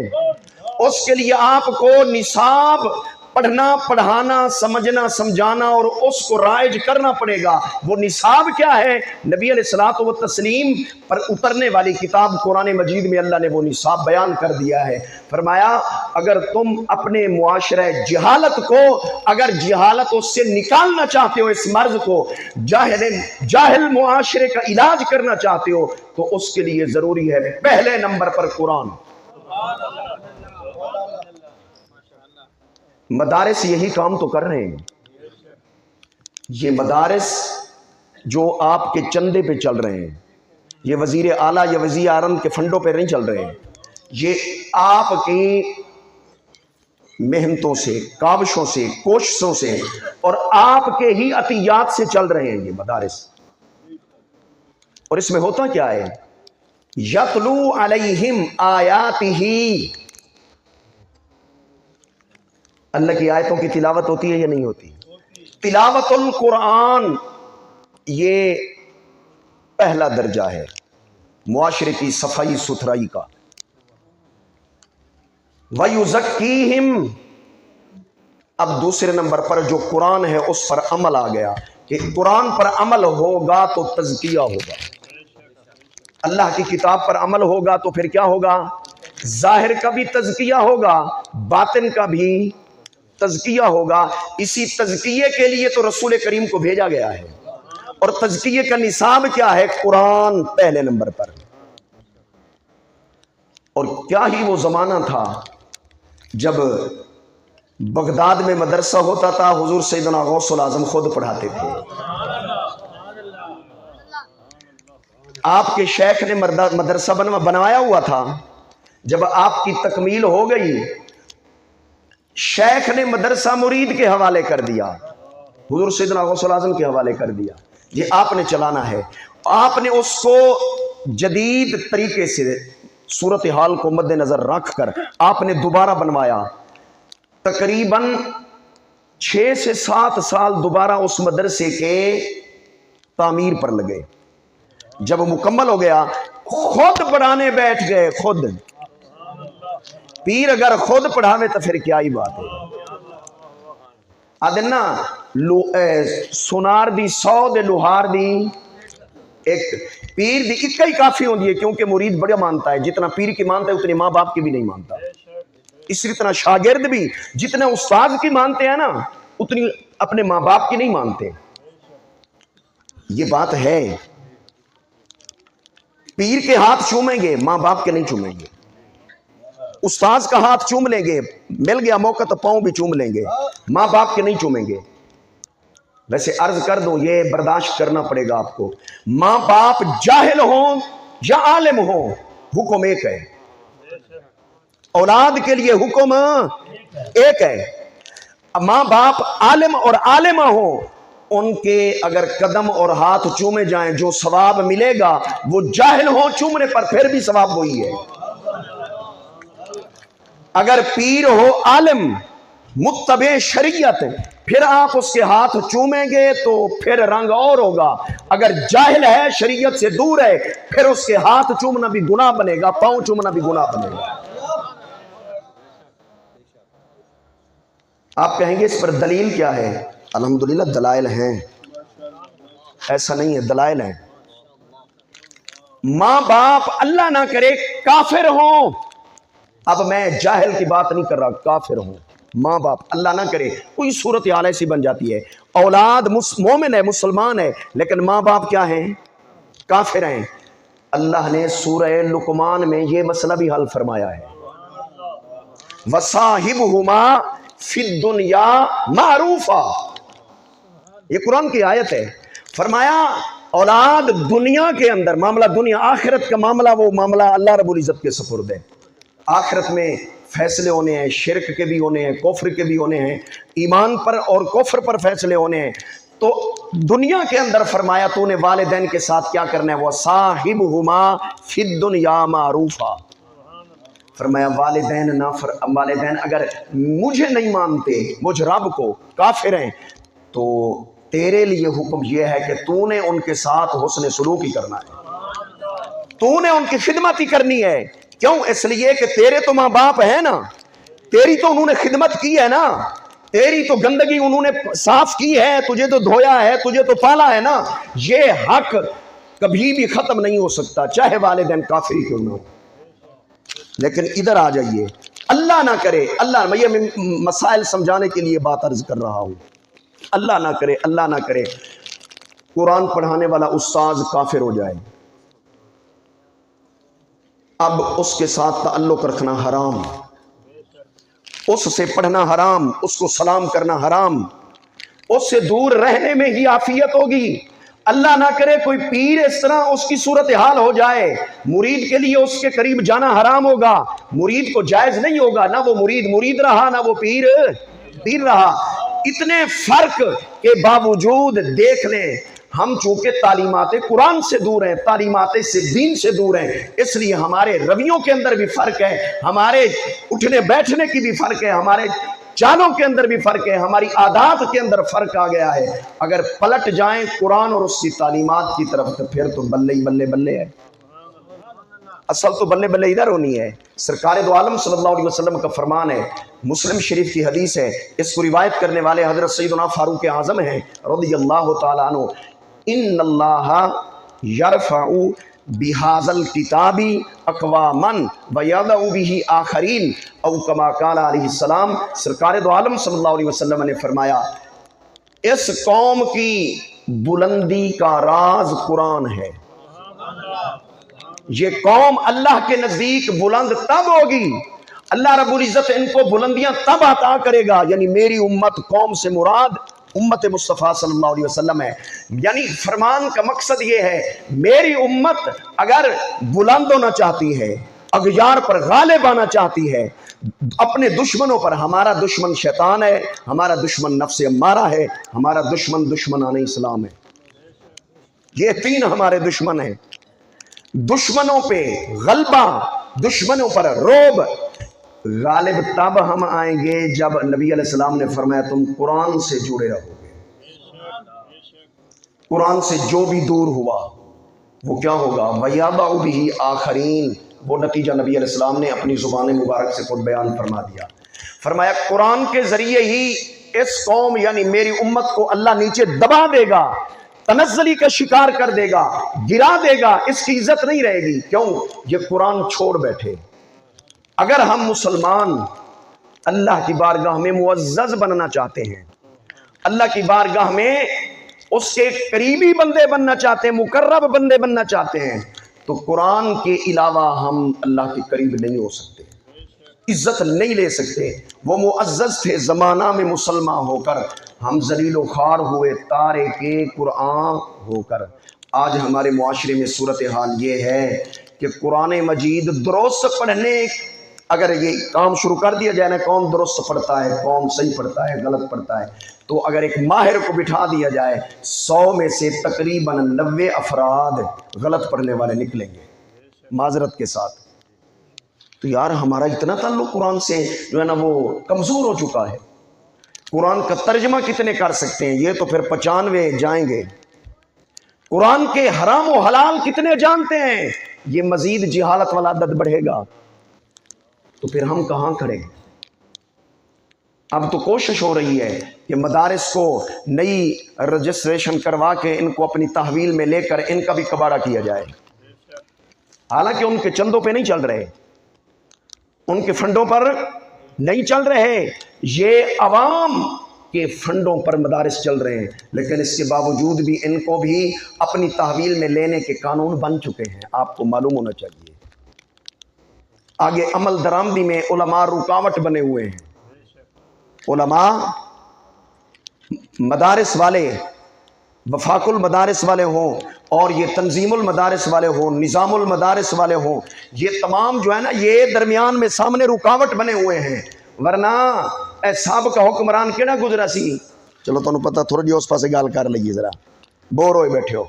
اس کے لیے آپ کو نصاب پڑھنا، پڑھانا، سمجھنا، سمجھانا اور اس کو رائج کرنا پڑے گا۔ وہ نصاب کیا ہے؟ نبی علیہ الصلوۃ والتسلیم پر اترنے والی کتاب قرآن مجید میں اللہ نے وہ نصاب بیان کر دیا ہے۔ فرمایا اگر تم اپنے معاشرہ جہالت کو، اگر جہالت اس سے نکالنا چاہتے ہو، اس مرض کو، جاہل معاشرے کا علاج کرنا چاہتے ہو، تو اس کے لیے ضروری ہے پہلے نمبر پر قرآن۔ مدارس یہی کام تو کر رہے ہیں۔ یہ مدارس جو آپ کے چندے پہ چل رہے ہیں، یہ وزیر اعلیٰ یا وزیر اعظم کے فنڈوں پہ نہیں چل رہے ہیں، یہ آپ کی محنتوں سے، کاوشوں سے، کوششوں سے اور آپ کے ہی عطیات سے چل رہے ہیں یہ مدارس۔ اور اس میں ہوتا کیا ہے؟ یتلو علیہم آیاتہ، اللہ کی آیتوں کی تلاوت ہوتی ہے یا نہیں ہوتی؟ تلاوت القرآن یہ پہلا درجہ ہے۔ معاشرے کی صفائی ستھرائی کا۔ وَيُزَكِّيهِمْ، اب دوسرے نمبر پر جو قرآن ہے اس پر عمل آ گیا کہ قرآن پر عمل ہوگا تو تزکیہ ہوگا، اللہ کی کتاب پر عمل ہوگا تو پھر کیا ہوگا؟ ظاہر کا بھی تزکیہ ہوگا، باطن کا بھی تزکیہ ہوگا۔ اسی تزکیے کے لیے تو رسول کریم کو بھیجا گیا ہے، اور تزکیے کا نصاب کیا ہے؟ قرآن پہلے نمبر پر۔ اور کیا ہی وہ زمانہ تھا جب بغداد میں مدرسہ ہوتا تھا، حضور سیدنا غوث العظم خود پڑھاتے تھے، آپ کے شیخ نے مدرسہ بنوایا ہوا تھا۔ جب آپ کی تکمیل ہو گئی، شیخ نے مدرسہ مرید کے حوالے کر دیا، حضور سیدنا غوث العظم کے حوالے کر دیا، یہ آپ نے چلانا ہے۔ آپ نے اس کو جدید طریقے سے صورتحال کو مد نظر رکھ کر آپ نے دوبارہ بنوایا۔ تقریباً 6 سے 7 سال دوبارہ اس مدرسے کے تعمیر پر لگے۔ جب مکمل ہو گیا، خود پڑھانے بیٹھ گئے، خود۔ پیر اگر خود پڑھاوے تو پھر کیا ہی بات ہے۔ آدھنا سنار دی 100 دے لوہار دی ایک، پیر دی ایک ہی کافی ہوندی ہے، کیونکہ مرید بڑا مانتا ہے، جتنا پیر کی مانتا ہے اتنی ماں باپ کی بھی نہیں مانتا۔ اسی طرح شاگرد بھی جتنا استاد کی مانتے ہیں نا، اتنی اپنے ماں باپ کی نہیں مانتے۔ یہ بات ہے، پیر کے ہاتھ چومیں گے، ماں باپ کے نہیں چومیں گے۔ استاذ کا ہاتھ چوم لیں گے، مل گیا موقع تو پاؤں بھی چوم لیں گے، ماں باپ کے نہیں چومیں گے۔ ویسے عرض کر دوں، یہ برداشت کرنا پڑے گا آپ کو، ماں باپ جاہل ہوں یا عالم ہوں، حکم ایک ہے، اولاد کے لیے حکم ایک ہے۔ ماں باپ عالم اور عالمہ ہوں، ان کے اگر قدم اور ہاتھ چومے جائیں جو ثواب ملے گا، وہ جاہل ہوں چومنے پر پھر بھی ثواب وہی ہے۔ اگر پیر ہو عالم متبع شریعت، پھر آپ اس کے ہاتھ چومیں گے تو پھر رنگ اور ہوگا۔ اگر جاہل ہے، شریعت سے دور ہے، پھر اس کے ہاتھ چومنا بھی گناہ بنے گا، پاؤں چومنا بھی گناہ بنے گا۔ آپ کہیں گے اس پر دلیل کیا ہے؟ الحمدللہ دلائل ہیں، ایسا نہیں ہے، دلائل ہیں۔ ماں باپ اللہ نہ کرے کافر ہوں، اب میں جاہل کی بات نہیں کر رہا، کافر ہوں، ماں باپ اللہ نہ کرے کوئی صورتحال ایسی بن جاتی ہے، اولاد مومن ہے، مسلمان ہے، لیکن ماں باپ کیا ہیں؟ کافر ہیں۔ اللہ نے سورہ لقمان میں یہ مسئلہ بھی حل فرمایا ہے، وَصَاحِبْهُمَا فِي الدُّنْيَا مَعْرُوفًا، یہ قرآن کی آیت ہے۔ فرمایا اولاد دنیا کے اندر، معاملہ دنیا، آخرت کا معاملہ وہ معاملہ اللہ رب العزت کے سپرد ہے۔ آخرت میں فیصلے ہونے ہیں، شرک کے بھی ہونے ہیں، کفر کے بھی ہونے ہیں، ایمان پر اور کفر پر فیصلے ہونے ہیں۔ تو دنیا کے اندر فرمایا تو نے والدین کے ساتھ کیا کرنا ہے، وَصَاحِبْهُمَا فِي الدُّنْيَا مَعْرُوفًا، فرمایا والدین اگر مجھے نہیں مانتے، مجھ رب کو، کافر ہیں، تو تیرے لیے حکم یہ ہے کہ تو نے ان کے ساتھ حسن سلوکی کرنا ہے، تو نے ان کی خدمت ہی کرنی ہے۔ کیوں؟ اس لیے کہ تیرے تو ماں باپ ہیں نا، تیری تو انہوں نے خدمت کی ہے نا، تیری تو گندگی انہوں نے صاف کی ہے، تجھے تو دھویا ہے، تجھے تو پالا ہے نا۔ یہ حق کبھی بھی ختم نہیں ہو سکتا، چاہے والدین کافر ہی کیوں نہ ہو۔ لیکن ادھر آ جائیے، اللہ نہ کرے، اللہ، میں یہ مسائل سمجھانے کے لیے بات عرض کر رہا ہوں، اللہ نہ کرے، اللہ نہ کرے قرآن پڑھانے والا استاذ کافر ہو جائے، اب اس کے ساتھ تعلق رکھنا حرام، اس سے پڑھنا حرام، اس کو سلام کرنا حرام، اس سے دور رہنے میں ہی عافیت ہوگی۔ اللہ نہ کرے کوئی پیر اس طرح اس کی صورتحال ہو جائے، مرید کے لیے اس کے قریب جانا حرام ہوگا، مرید کو جائز نہیں ہوگا، نہ وہ مرید رہا، نہ وہ پیر رہا۔ اتنے فرق کے باوجود دیکھ لیں، ہم چونکہ تعلیمات قرآن سے دور ہیں، تعلیمات سے دین سے دور ہیں، اس لیے ہمارے رویوں کے اندر بھی فرق ہے، ہمارے اٹھنے بیٹھنے کی بھی فرق ہے، ہمارے چالوں کے اندر بھی فرق ہے، ہماری عادات کے اندر فرق آ گیا ہے۔ اگر پلٹ جائیں قرآن اور اس کی تعلیمات کی طرف تو پھر تو بلے ہی بلے بلے ہے۔ اصل تو بلے بلے ادھر ہونی ہے۔ سرکار دو عالم صلی اللہ علیہ وسلم کا فرمان ہے، مسلم شریف کی حدیث ہے، اس کو روایت کرنے والے حضرت سیدنا فاروق اعظم ہیں رضی اللہ تعالیٰ عنہ، ان اللہ یرفع بہذا الکتاب اقواما ویضع بہ آخرین، او کما قال علیہ السلام۔ سرکار دو عالم صلی اللہ علیہ وسلم نے فرمایا اس قوم کی بلندی کا راز قرآن ہے۔ یہ قوم اللہ کے نزدیک بلند تب ہوگی، اللہ رب العزت ان کو بلندیاں تب عطا کرے گا، یعنی میری امت، قوم سے مراد امت مصطفیٰ صلی اللہ علیہ وسلم ہے۔ یعنی فرمان کا مقصد یہ ہے، میری امت اگر بلند ہونا چاہتی ہے، اغیار پر غالب آنا چاہتی ہے، اپنے دشمنوں پر، ہمارا دشمن شیطان ہے، ہمارا دشمن نفس امارہ ہے، ہمارا دشمن دشمنان اسلام ہے، یہ تین ہمارے دشمن ہیں۔ دشمنوں پہ غلبہ، دشمنوں پر رعب، غالب تب ہم آئیں گے جب نبی علیہ السلام نے فرمایا تم قرآن سے جڑے رہو گے۔ قرآن سے جو بھی دور ہوا وہ کیا ہوگا؟ وَيَضَعُ بِهِ آخرین، وہ نتیجہ نبی علیہ السلام نے اپنی زبان مبارک سے خود بیان فرما دیا۔ فرمایا قرآن کے ذریعے ہی اس قوم یعنی میری امت کو اللہ نیچے دبا دے گا، تنزلی کا شکار کر دے گا، گرا دے گا، اس کی عزت نہیں رہے گی۔ کیوں؟ یہ قرآن چھوڑ بیٹھے۔ اگر ہم مسلمان اللہ کی بارگاہ میں معزز بننا چاہتے ہیں، اللہ کی بارگاہ میں اس کے قریبی بندے بننا چاہتے ہیں، مقرب بندے بننا چاہتے ہیں، تو قرآن کے علاوہ ہم اللہ کے قریب نہیں ہو سکتے، عزت نہیں لے سکتے۔ وہ معزز تھے زمانہ میں مسلمان ہو کر، ہم ذلیل و خوار ہوئے تارے کے قرآن ہو کر۔ آج ہمارے معاشرے میں صورتحال یہ ہے کہ قرآن مجید درست پڑھنے، اگر یہ کام شروع کر دیا جائے نا، کون درست پڑھتا ہے، کون صحیح پڑھتا ہے، غلط پڑھتا ہے، تو اگر ایک ماہر کو بٹھا دیا جائے 100 میں سے تقریباً 90 افراد غلط پڑھنے والے نکلیں گے، معذرت کے ساتھ۔ تو یار ہمارا اتنا تعلق قرآن سے جو ہے نا وہ کمزور ہو چکا ہے۔ قرآن کا ترجمہ کتنے کر سکتے ہیں؟ یہ تو پھر 95 جائیں گے۔ قرآن کے حرام و حلال کتنے جانتے ہیں؟ یہ مزید جہالت والا عدد بڑھے گا، تو پھر ہم کہاں کھڑے ہیں؟ اب تو کوشش ہو رہی ہے کہ مدارس کو نئی رجسٹریشن کروا کے ان کو اپنی تحویل میں لے کر ان کا بھی کباڑہ کیا جائے، حالانکہ ان کے چندوں پہ نہیں چل رہے، ان کے فنڈوں پر نہیں چل رہے، یہ عوام کے فنڈوں پر مدارس چل رہے ہیں، لیکن اس کے باوجود بھی ان کو بھی اپنی تحویل میں لینے کے قانون بن چکے ہیں، آپ کو معلوم ہونا چاہیے۔ آگے عمل درآمدی میں علماء رکاوٹ بنے ہوئے ہیں، علماء مدارس والے، وفاق المدارس والے ہوں اور یہ تنظیم المدارس والے ہوں، نظام المدارس والے ہوں، یہ تمام جو ہے نا یہ درمیان میں سامنے رکاوٹ بنے ہوئے ہیں، ورنہ اے صاحب کا حکمران کیڑا گزرا سی؟ چلو تمہیں پتہ تھوڑی جی اس پاسے گال کر لئیے، ذرا بور ہوئے بیٹھے ہو۔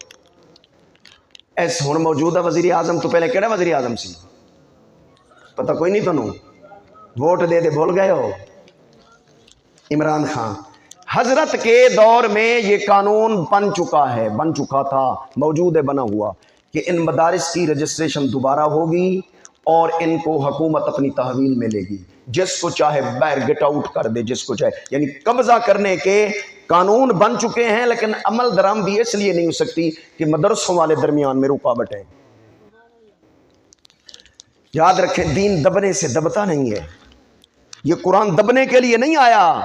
ایس ہن موجودہ وزیر اعظم تو پہلے کیڑا وزیر اعظم سی؟ پتہ کوئی نہیں تنوں؟ ووٹ دے دے بھول گئے ہو؟ عمران خان۔ حضرت کے دور میں یہ قانون بن چکا ہے، بن چکا تھا، موجود ہے، بنا ہوا کہ ان مدارس کی رجسٹریشن دوبارہ ہوگی اور ان کو حکومت اپنی تحویل میں لے گی، جس کو چاہے باہر گیٹ آؤٹ کر دے، جس کو چاہے، یعنی قبضہ کرنے کے قانون بن چکے ہیں، لیکن عمل درآمدی اس لیے نہیں ہو سکتی کہ مدرسوں والے درمیان میں رکاوٹ ہے۔ یاد رکھیں دین دبنے سے دبتا نہیں ہے، یہ قرآن دبنے کے لیے نہیں آیا،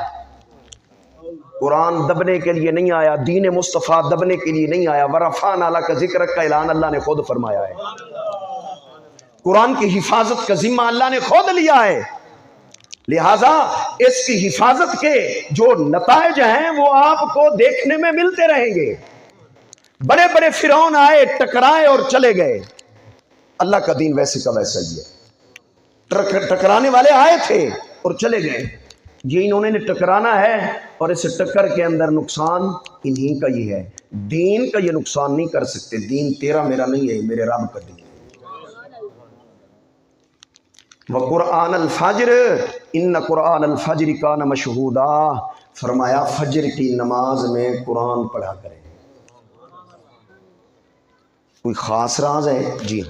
قرآن دبنے کے لیے نہیں آیا، دین مصطفیٰ دبنے کے لیے نہیں آیا۔ ورفعنا لک ذکرک کا اعلان اللہ نے خود فرمایا ہے، قرآن کی حفاظت کا ذمہ اللہ نے خود لیا ہے، لہٰذا اس کی حفاظت کے جو نتائج ہیں وہ آپ کو دیکھنے میں ملتے رہیں گے۔ بڑے بڑے فرعون آئے، ٹکرائے اور چلے گئے، اللہ کا دین ویسے کا ویسا ہی ہے، ٹکرانے والے آئے تھے اور چلے گئے، یہ انہوں نے ٹکرانا ہے اور اس ٹکر کے اندر نقصان انہی کا ہی ہے، دین کا یہ نقصان نہیں کر سکتے، دین تیرا میرا نہیں ہے، میرے رب کا دین ہے۔ وَقُرْآنَ الْفَجْرِ إِنَّ قُرْآنَ الْفَجْرِ كَانَ مَشْهُودًا، فرمایا فجر کی نماز میں قرآن پڑھا کریں۔ کوئی خاص راز ہے؟ جی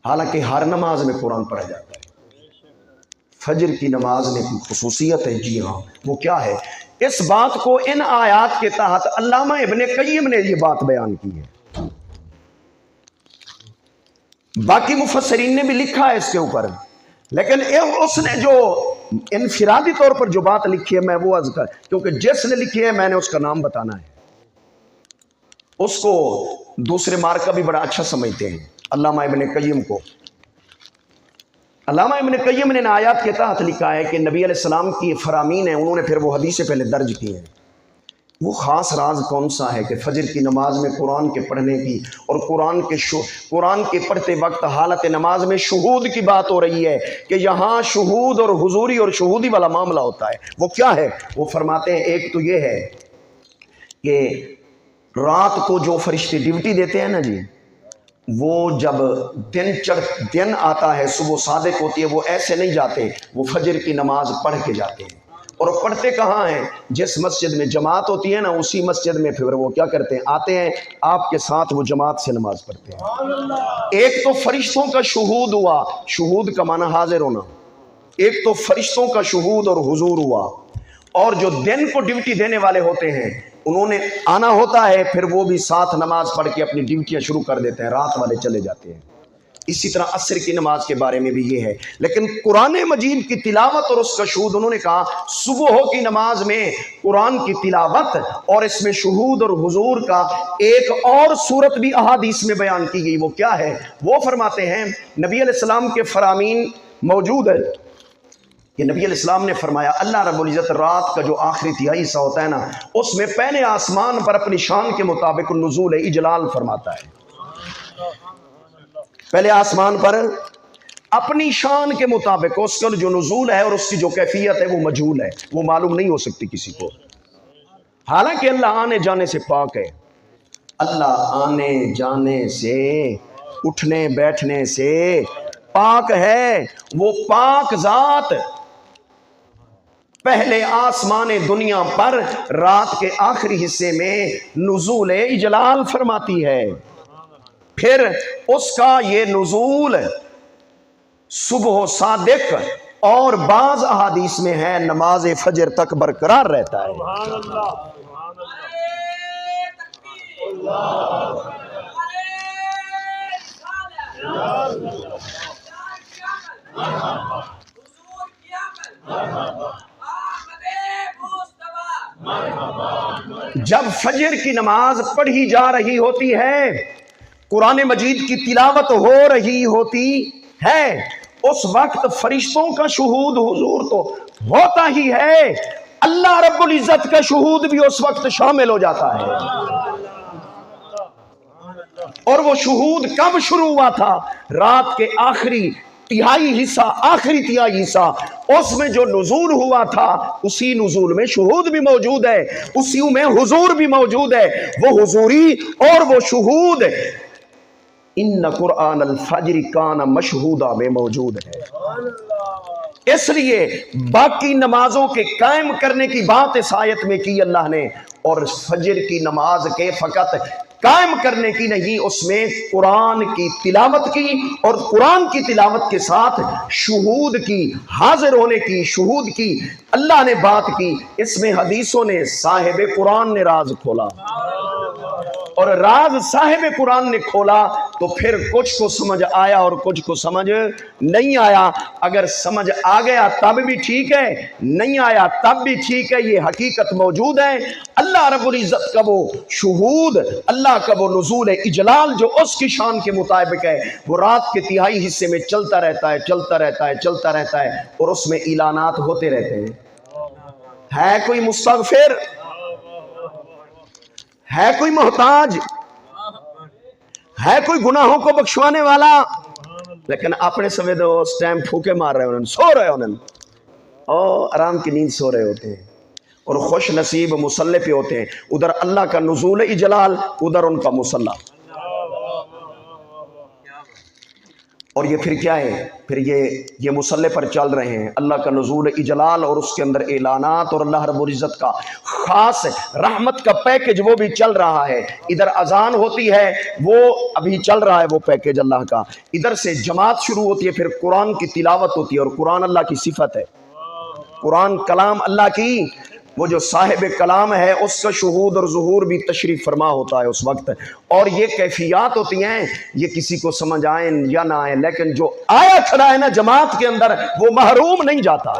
حالانکہ ہر نماز میں قرآن پڑھا جاتا ہے، فجر کی نماز میں کوئی خصوصیت ہے؟ جی ہاں، وہ کیا ہے؟ اس بات کو ان آیات کے تحت علامہ ابن قیم نے یہ بات بیان کی ہے، باقی مفسرین نے بھی لکھا ہے اس کے اوپر، لیکن اس نے جو انفرادی طور پر جو بات لکھی ہے میں وہ عرض کر، کیونکہ جس نے لکھی ہے میں نے اس کا نام بتانا ہے، اس کو دوسرے مارکا بھی بڑا اچھا سمجھتے ہیں، علامہ ابن قیم کو۔ علامہ ابن قیم نے آیات کے تحت لکھا ہے کہ نبی علیہ السلام کی فرامین ہیں، انہوں نے پھر وہ حدیث سے پہلے درج کی ہیں۔ وہ خاص راز کون سا ہے کہ فجر کی نماز میں قرآن کے پڑھنے کی اور قرآن کے پڑھتے وقت حالت نماز میں شہود کی بات ہو رہی ہے کہ یہاں شہود اور حضوری اور شہودی والا معاملہ ہوتا ہے۔ وہ کیا ہے؟ وہ فرماتے ہیں ایک تو یہ ہے کہ رات کو جو فرشتے ڈیوٹی دیتے ہیں نا جی، وہ جب دن آتا ہے، صبح صادق ہوتی ہے، وہ ایسے نہیں جاتے، وہ فجر کی نماز پڑھ کے جاتے ہیں، اور پڑھتے کہاں ہیں؟ جس مسجد میں جماعت ہوتی ہے نا، اسی مسجد میں پھر وہ کیا کرتے ہیں؟ آتے ہیں آپ کے ساتھ، وہ جماعت سے نماز پڑھتے ہیں۔ ایک تو فرشتوں کا شہود ہوا، شہود کا معنی حاضر ہونا، ایک تو فرشتوں کا شہود اور حضور ہوا، اور جو دن کو ڈیوٹی دینے والے ہوتے ہیں انہوں نے آنا ہوتا ہے، پھر وہ بھی ساتھ نماز پڑھ کے اپنی ڈیوٹیاں شروع کر دیتے ہیں، رات والے چلے جاتے ہیں۔ اسی طرح عصر کی نماز کے بارے میں بھی یہ ہے، لیکن قرآن مجید کی تلاوت اور اس کا شہود، انہوں نے کہا صبح کی نماز میں قرآن کی تلاوت اور اس میں شہود اور حضور کا ایک اور صورت بھی احادیث میں بیان کی گئی۔ وہ کیا ہے؟ وہ فرماتے ہیں نبی علیہ السلام کے فرامین موجود ہے کہ نبی علیہ السلام نے فرمایا اللہ رب العزت رات کا جو آخری تہائی حصہ ہوتا ہے نا، اس میں پہلے آسمان پر اپنی شان کے مطابق نزول اجلال فرماتا ہے۔ پہلے آسمان پر اپنی شان کے مطابق اس کا جو نزول ہے اور اس کی جو کیفیت ہے وہ مجہول ہے، وہ معلوم نہیں ہو سکتی کسی کو، حالانکہ اللہ آنے جانے سے پاک ہے۔ اللہ آنے جانے سے، اٹھنے بیٹھنے سے پاک ہے، وہ پاک ذات پہلے آسمان دنیا پر رات کے آخری حصے میں نزول اجلال فرماتی ہے، پھر اس کا یہ نزول صبح صادق اور بعض احادیث میں ہے نماز فجر تک برقرار رہتا ہے۔ جب فجر کی نماز پڑھی جا رہی ہوتی ہے، قرآن مجید کی تلاوت ہو رہی ہوتی ہے، اس وقت فرشتوں کا شہود حضور تو ہوتا ہی ہے، اللہ رب العزت کا شہود بھی اس وقت شامل ہو جاتا ہے۔ اور وہ شہود کب شروع ہوا تھا؟ رات کے آخری تہائی حصہ، آخری تہائی حصہ، اس میں جو نزول ہوا تھا اسی نزول میں شہود بھی موجود ہے، اسی میں حضور بھی موجود ہے، وہ حضوری اور وہ شہود ان قرآن الفجر کان مشہودا میں موجود ہے۔ اس لیے باقی نمازوں کے قائم کرنے کی بات اس آیت میں کی اللہ نے، اور فجر کی نماز کے فقط قائم کرنے کی نہیں، اس میں قرآن کی تلاوت کی، اور قرآن کی تلاوت کے ساتھ شہود کی، حاضر ہونے کی، شہود کی اللہ نے بات کی۔ اس میں حدیثوں نے صاحب قرآن نے راز کھولا، اور راز صاحب قرآن نے کھولا تو پھر کچھ کو سمجھ آیا اور کچھ کو سمجھ نہیں آیا۔ اگر سمجھ آ گیا تب بھی ٹھیک ہے، نہیں آیا تب بھی ٹھیک ہے، یہ حقیقت موجود ہے۔ اللہ رب العزت کا وہ شہود، اللہ کا وہ نزول اجلال جو اس کی شان کے مطابق ہے، وہ رات کے تہائی حصے میں چلتا رہتا ہے، چلتا رہتا ہے، چلتا رہتا ہے، اور اس میں اعلانات ہوتے رہتے ہیں۔ ہے کوئی مستغفر؟ ہے کوئی محتاج؟ ہے کوئی گناہوں کو بخشوانے والا؟ لیکن اپنے سویدے اس ٹائم پھوکے مار رہے ہیں، سو رہے ہیں، اور آرام کی نیند سو رہے ہوتے ہیں، اور خوش نصیب مصلی پہ ہوتے ہیں، ادھر اللہ کا نزول اجلال، ادھر ان کا مصلی۔ اور یہ پھر کیا ہے؟ پھر یہ مصلی پر چل رہے ہیں، اللہ کا نزول اجلال اور اس کے اندر اعلانات اور اللہ رب العزت کا خاص رحمت کا پیکج وہ بھی چل رہا ہے۔ ادھر اذان ہوتی ہے، وہ ابھی چل رہا ہے وہ پیکج اللہ کا، ادھر سے جماعت شروع ہوتی ہے، پھر قرآن کی تلاوت ہوتی ہے، اور قرآن اللہ کی صفت ہے، قرآن کلام اللہ کی، وہ جو صاحب کلام ہے اس کا شہود اور ظہور بھی تشریف فرما ہوتا ہے اس وقت، اور یہ کیفیات ہوتی ہیں، یہ کسی کو سمجھ آئیں یا نہ آئیں، لیکن جو آیا کھڑا ہے نا جماعت کے اندر وہ محروم نہیں جاتا،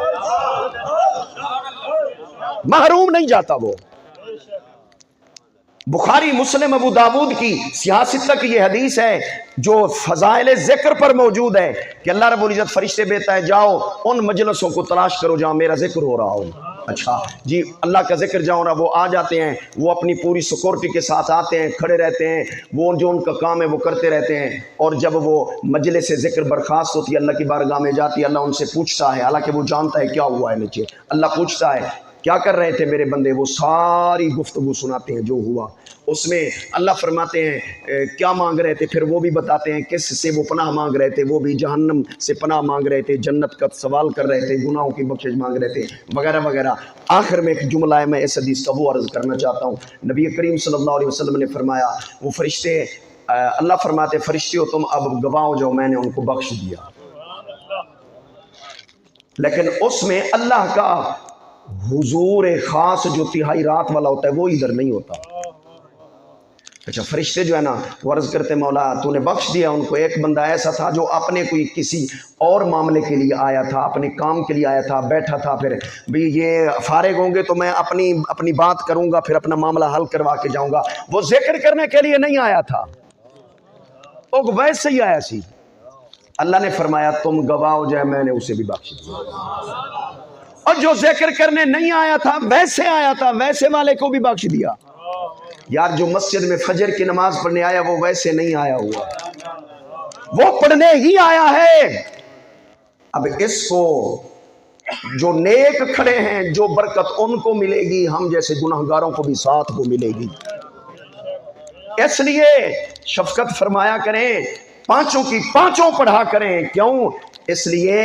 محروم نہیں جاتا۔ وہ بخاری مسلم ابو داود کی سیاست تک یہ حدیث ہے جو فضائل ذکر پر موجود ہے کہ اللہ رب العزت فرشتے بھیجتا ہے، جاؤ ان مجلسوں کو تلاش کرو جہاں میرا ذکر ہو رہا ہو۔ اچھا جی، اللہ کا ذکر جاؤ رہا، وہ آ جاتے ہیں، وہ اپنی پوری سیکورٹی کے ساتھ آتے ہیں، کھڑے رہتے ہیں، وہ جو ان کا کام ہے وہ کرتے رہتے ہیں، اور جب وہ مجلس سے ذکر برخاست ہوتی ہے، اللہ کی بارگاہ میں جاتی ہے، اللہ ان سے پوچھتا ہے، حالانکہ وہ جانتا ہے کیا ہوا ہے نیچے، اللہ پوچھتا ہے کیا کر رہے تھے میرے بندے، وہ ساری گفتگو سناتے ہیں جو ہوا، اس میں اللہ فرماتے ہیں کیا مانگ رہے تھے، پھر وہ بھی بتاتے ہیں کس سے وہ پناہ مانگ رہے تھے، وہ بھی جہنم سے پناہ مانگ رہے تھے، جنت کا سوال کر رہے تھے، گناہوں کی بخشش مانگ رہے تھے، وغیرہ وغیرہ۔ آخر میں ایک جملہ ہے، میں اس حدیث کا وہ عرض کرنا چاہتا ہوں، نبی کریم صلی اللہ علیہ وسلم نے فرمایا، وہ فرشتے، اللہ فرماتے فرشتیوں تم اب گواہ ہو جاؤ، میں نے ان کو بخش دیا، لیکن اس میں اللہ کا حضور خاص جو تہائی رات والا ہوتا ہے وہ ادھر نہیں ہوتا۔ اچھا فرشتے جو ہے نا وہ عرض کرتے مولا تو نے بخش دیا ان کو۔ ایک بندہ ایسا تھا جو اپنے کوئی کسی اور معاملے کے لیے آیا تھا، اپنے کام کے لیے آیا تھا، بیٹھا تھا، پھر بھی یہ فارغ ہوں گے تو میں اپنی بات کروں گا، پھر اپنا معاملہ حل کروا کے جاؤں گا، وہ ذکر کرنے کے لیے نہیں آیا تھا، وہ ویسے ہی آیا سی۔ اللہ نے فرمایا تم گواہ ہو جائے، میں نے اسے بھی بخش دیا، اور جو ذکر کرنے نہیں آیا تھا ویسے آیا تھا، ویسے والے کو بھی بخش دیا۔ یار جو مسجد میں فجر کی نماز پڑھنے آیا وہ ویسے نہیں آیا ہوا، وہ پڑھنے ہی آیا ہے۔ اب اس کو جو نیک کھڑے ہیں جو برکت ان کو ملے گی، ہم جیسے گناہگاروں کو بھی ساتھ کو ملے گی۔ اس لیے شفقت فرمایا کریں، پانچوں کی پانچوں پڑھا کریں، کیوں؟ اس لیے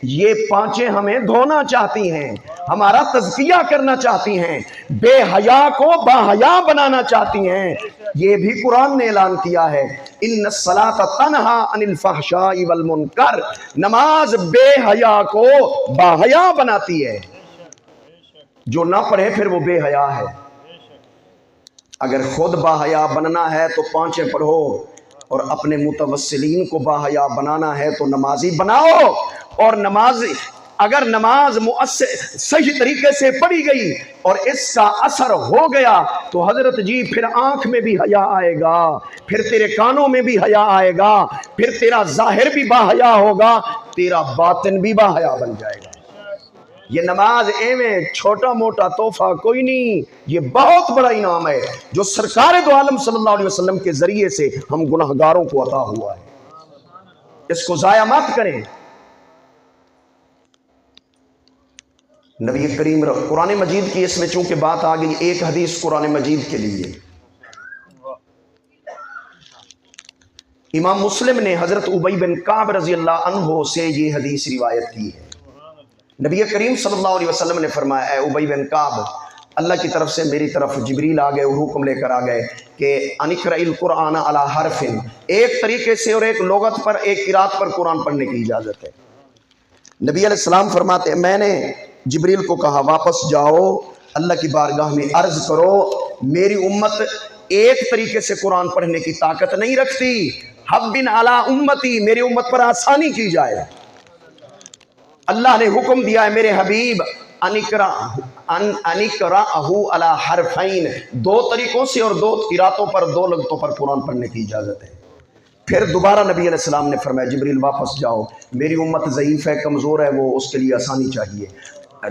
یہ پانچیں ہمیں دھونا چاہتی ہیں، ہمارا تزکیہ کرنا چاہتی ہیں، بے حیا کو باحیا بنانا چاہتی ہیں۔ یہ بھی قرآن نے اعلان کیا ہے، ان الصلاۃ تنہا عن الفحشاء والمنکر، نماز بے حیا کو باحیا بناتی ہے، جو نہ پڑھے پھر وہ بے حیا ہے۔ اگر خود باحیا بننا ہے تو پانچیں پڑھو، اور اپنے متوسلین کو باحیا بنانا ہے تو نمازی بناؤ، اور اگر نماز صحیح طریقے سے پڑھی گئی اور اس کا اثر ہو گیا تو حضرت جی پھر آنکھ میں بھی حیا آئے گا، پھر تیرے کانوں میں بھی حیا آئے گا، پھر تیرا ظاہر بھی باحیا ہوگا، تیرا باطن بھی باحیا بن جائے گا۔ یہ نماز ایویں چھوٹا موٹا تحفہ کوئی نہیں، یہ بہت بڑا انعام ہے جو سرکار دو عالم صلی اللہ علیہ وسلم کے ذریعے سے ہم گناہگاروں کو عطا ہوا ہے، اس کو ضائع مت کریں۔ نبی کریم قرآن مجید کی اس میں چونکہ بات آ گئی، ایک حدیث قرآن مجید کے لیے امام مسلم نے حضرت ابی بن کعب رضی اللہ عنہ سے یہ حدیث روایت کی ہے۔ نبی کریم صلی اللہ علیہ وسلم نے فرمایا، اے ابی بن کعب، اللہ کی طرف سے میری طرف جبریل آ گئے اور حکم لے کر آ گئے کہ انقرأ القرآن علی حرف، ایک طریقے سے اور ایک لغت پر، ایک قرات پر قرآن پڑھنے کی اجازت ہے۔ نبی علیہ السلام فرماتے ہیں میں نے جبریل کو کہا واپس جاؤ، اللہ کی بارگاہ میں عرض کرو میری امت ایک طریقے سے قرآن پڑھنے کی طاقت نہیں رکھتی، حبن علی امتی، میری امت پر آسانی کی جائے۔ اللہ نے حکم دیا ہے میرے حبیب انقرأہ علی حرفین، دو طریقوں سے اور دو قراتوں پر، دو لغتوں پر قرآن پڑھنے کی اجازت ہے۔ پھر دوبارہ نبی علیہ السلام نے فرمایا جبریل واپس جاؤ، میری امت ضعیف ہے، کمزور ہے، وہ اس کے لیے آسانی چاہیے۔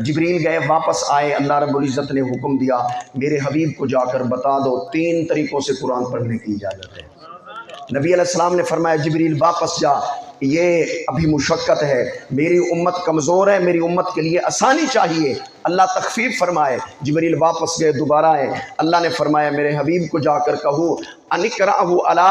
جبریل گئے، واپس آئے، اللہ رب العزت نے حکم دیا میرے حبیب کو جا کر بتا دو تین طریقوں سے قرآن پڑھنے کی اجازت ہے۔ نبی علیہ السلام نے فرمایا جبریل واپس جا، یہ ابھی مشقت ہے، میری امت کمزور ہے، میری امت کے لیے آسانی چاہیے، اللہ تخفیف فرمائے۔ جبریل واپس گئے، دوبارہ آئے، اللہ نے فرمایا میرے حبیب کو جا کر کہو انقرأہ علی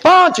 5,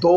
2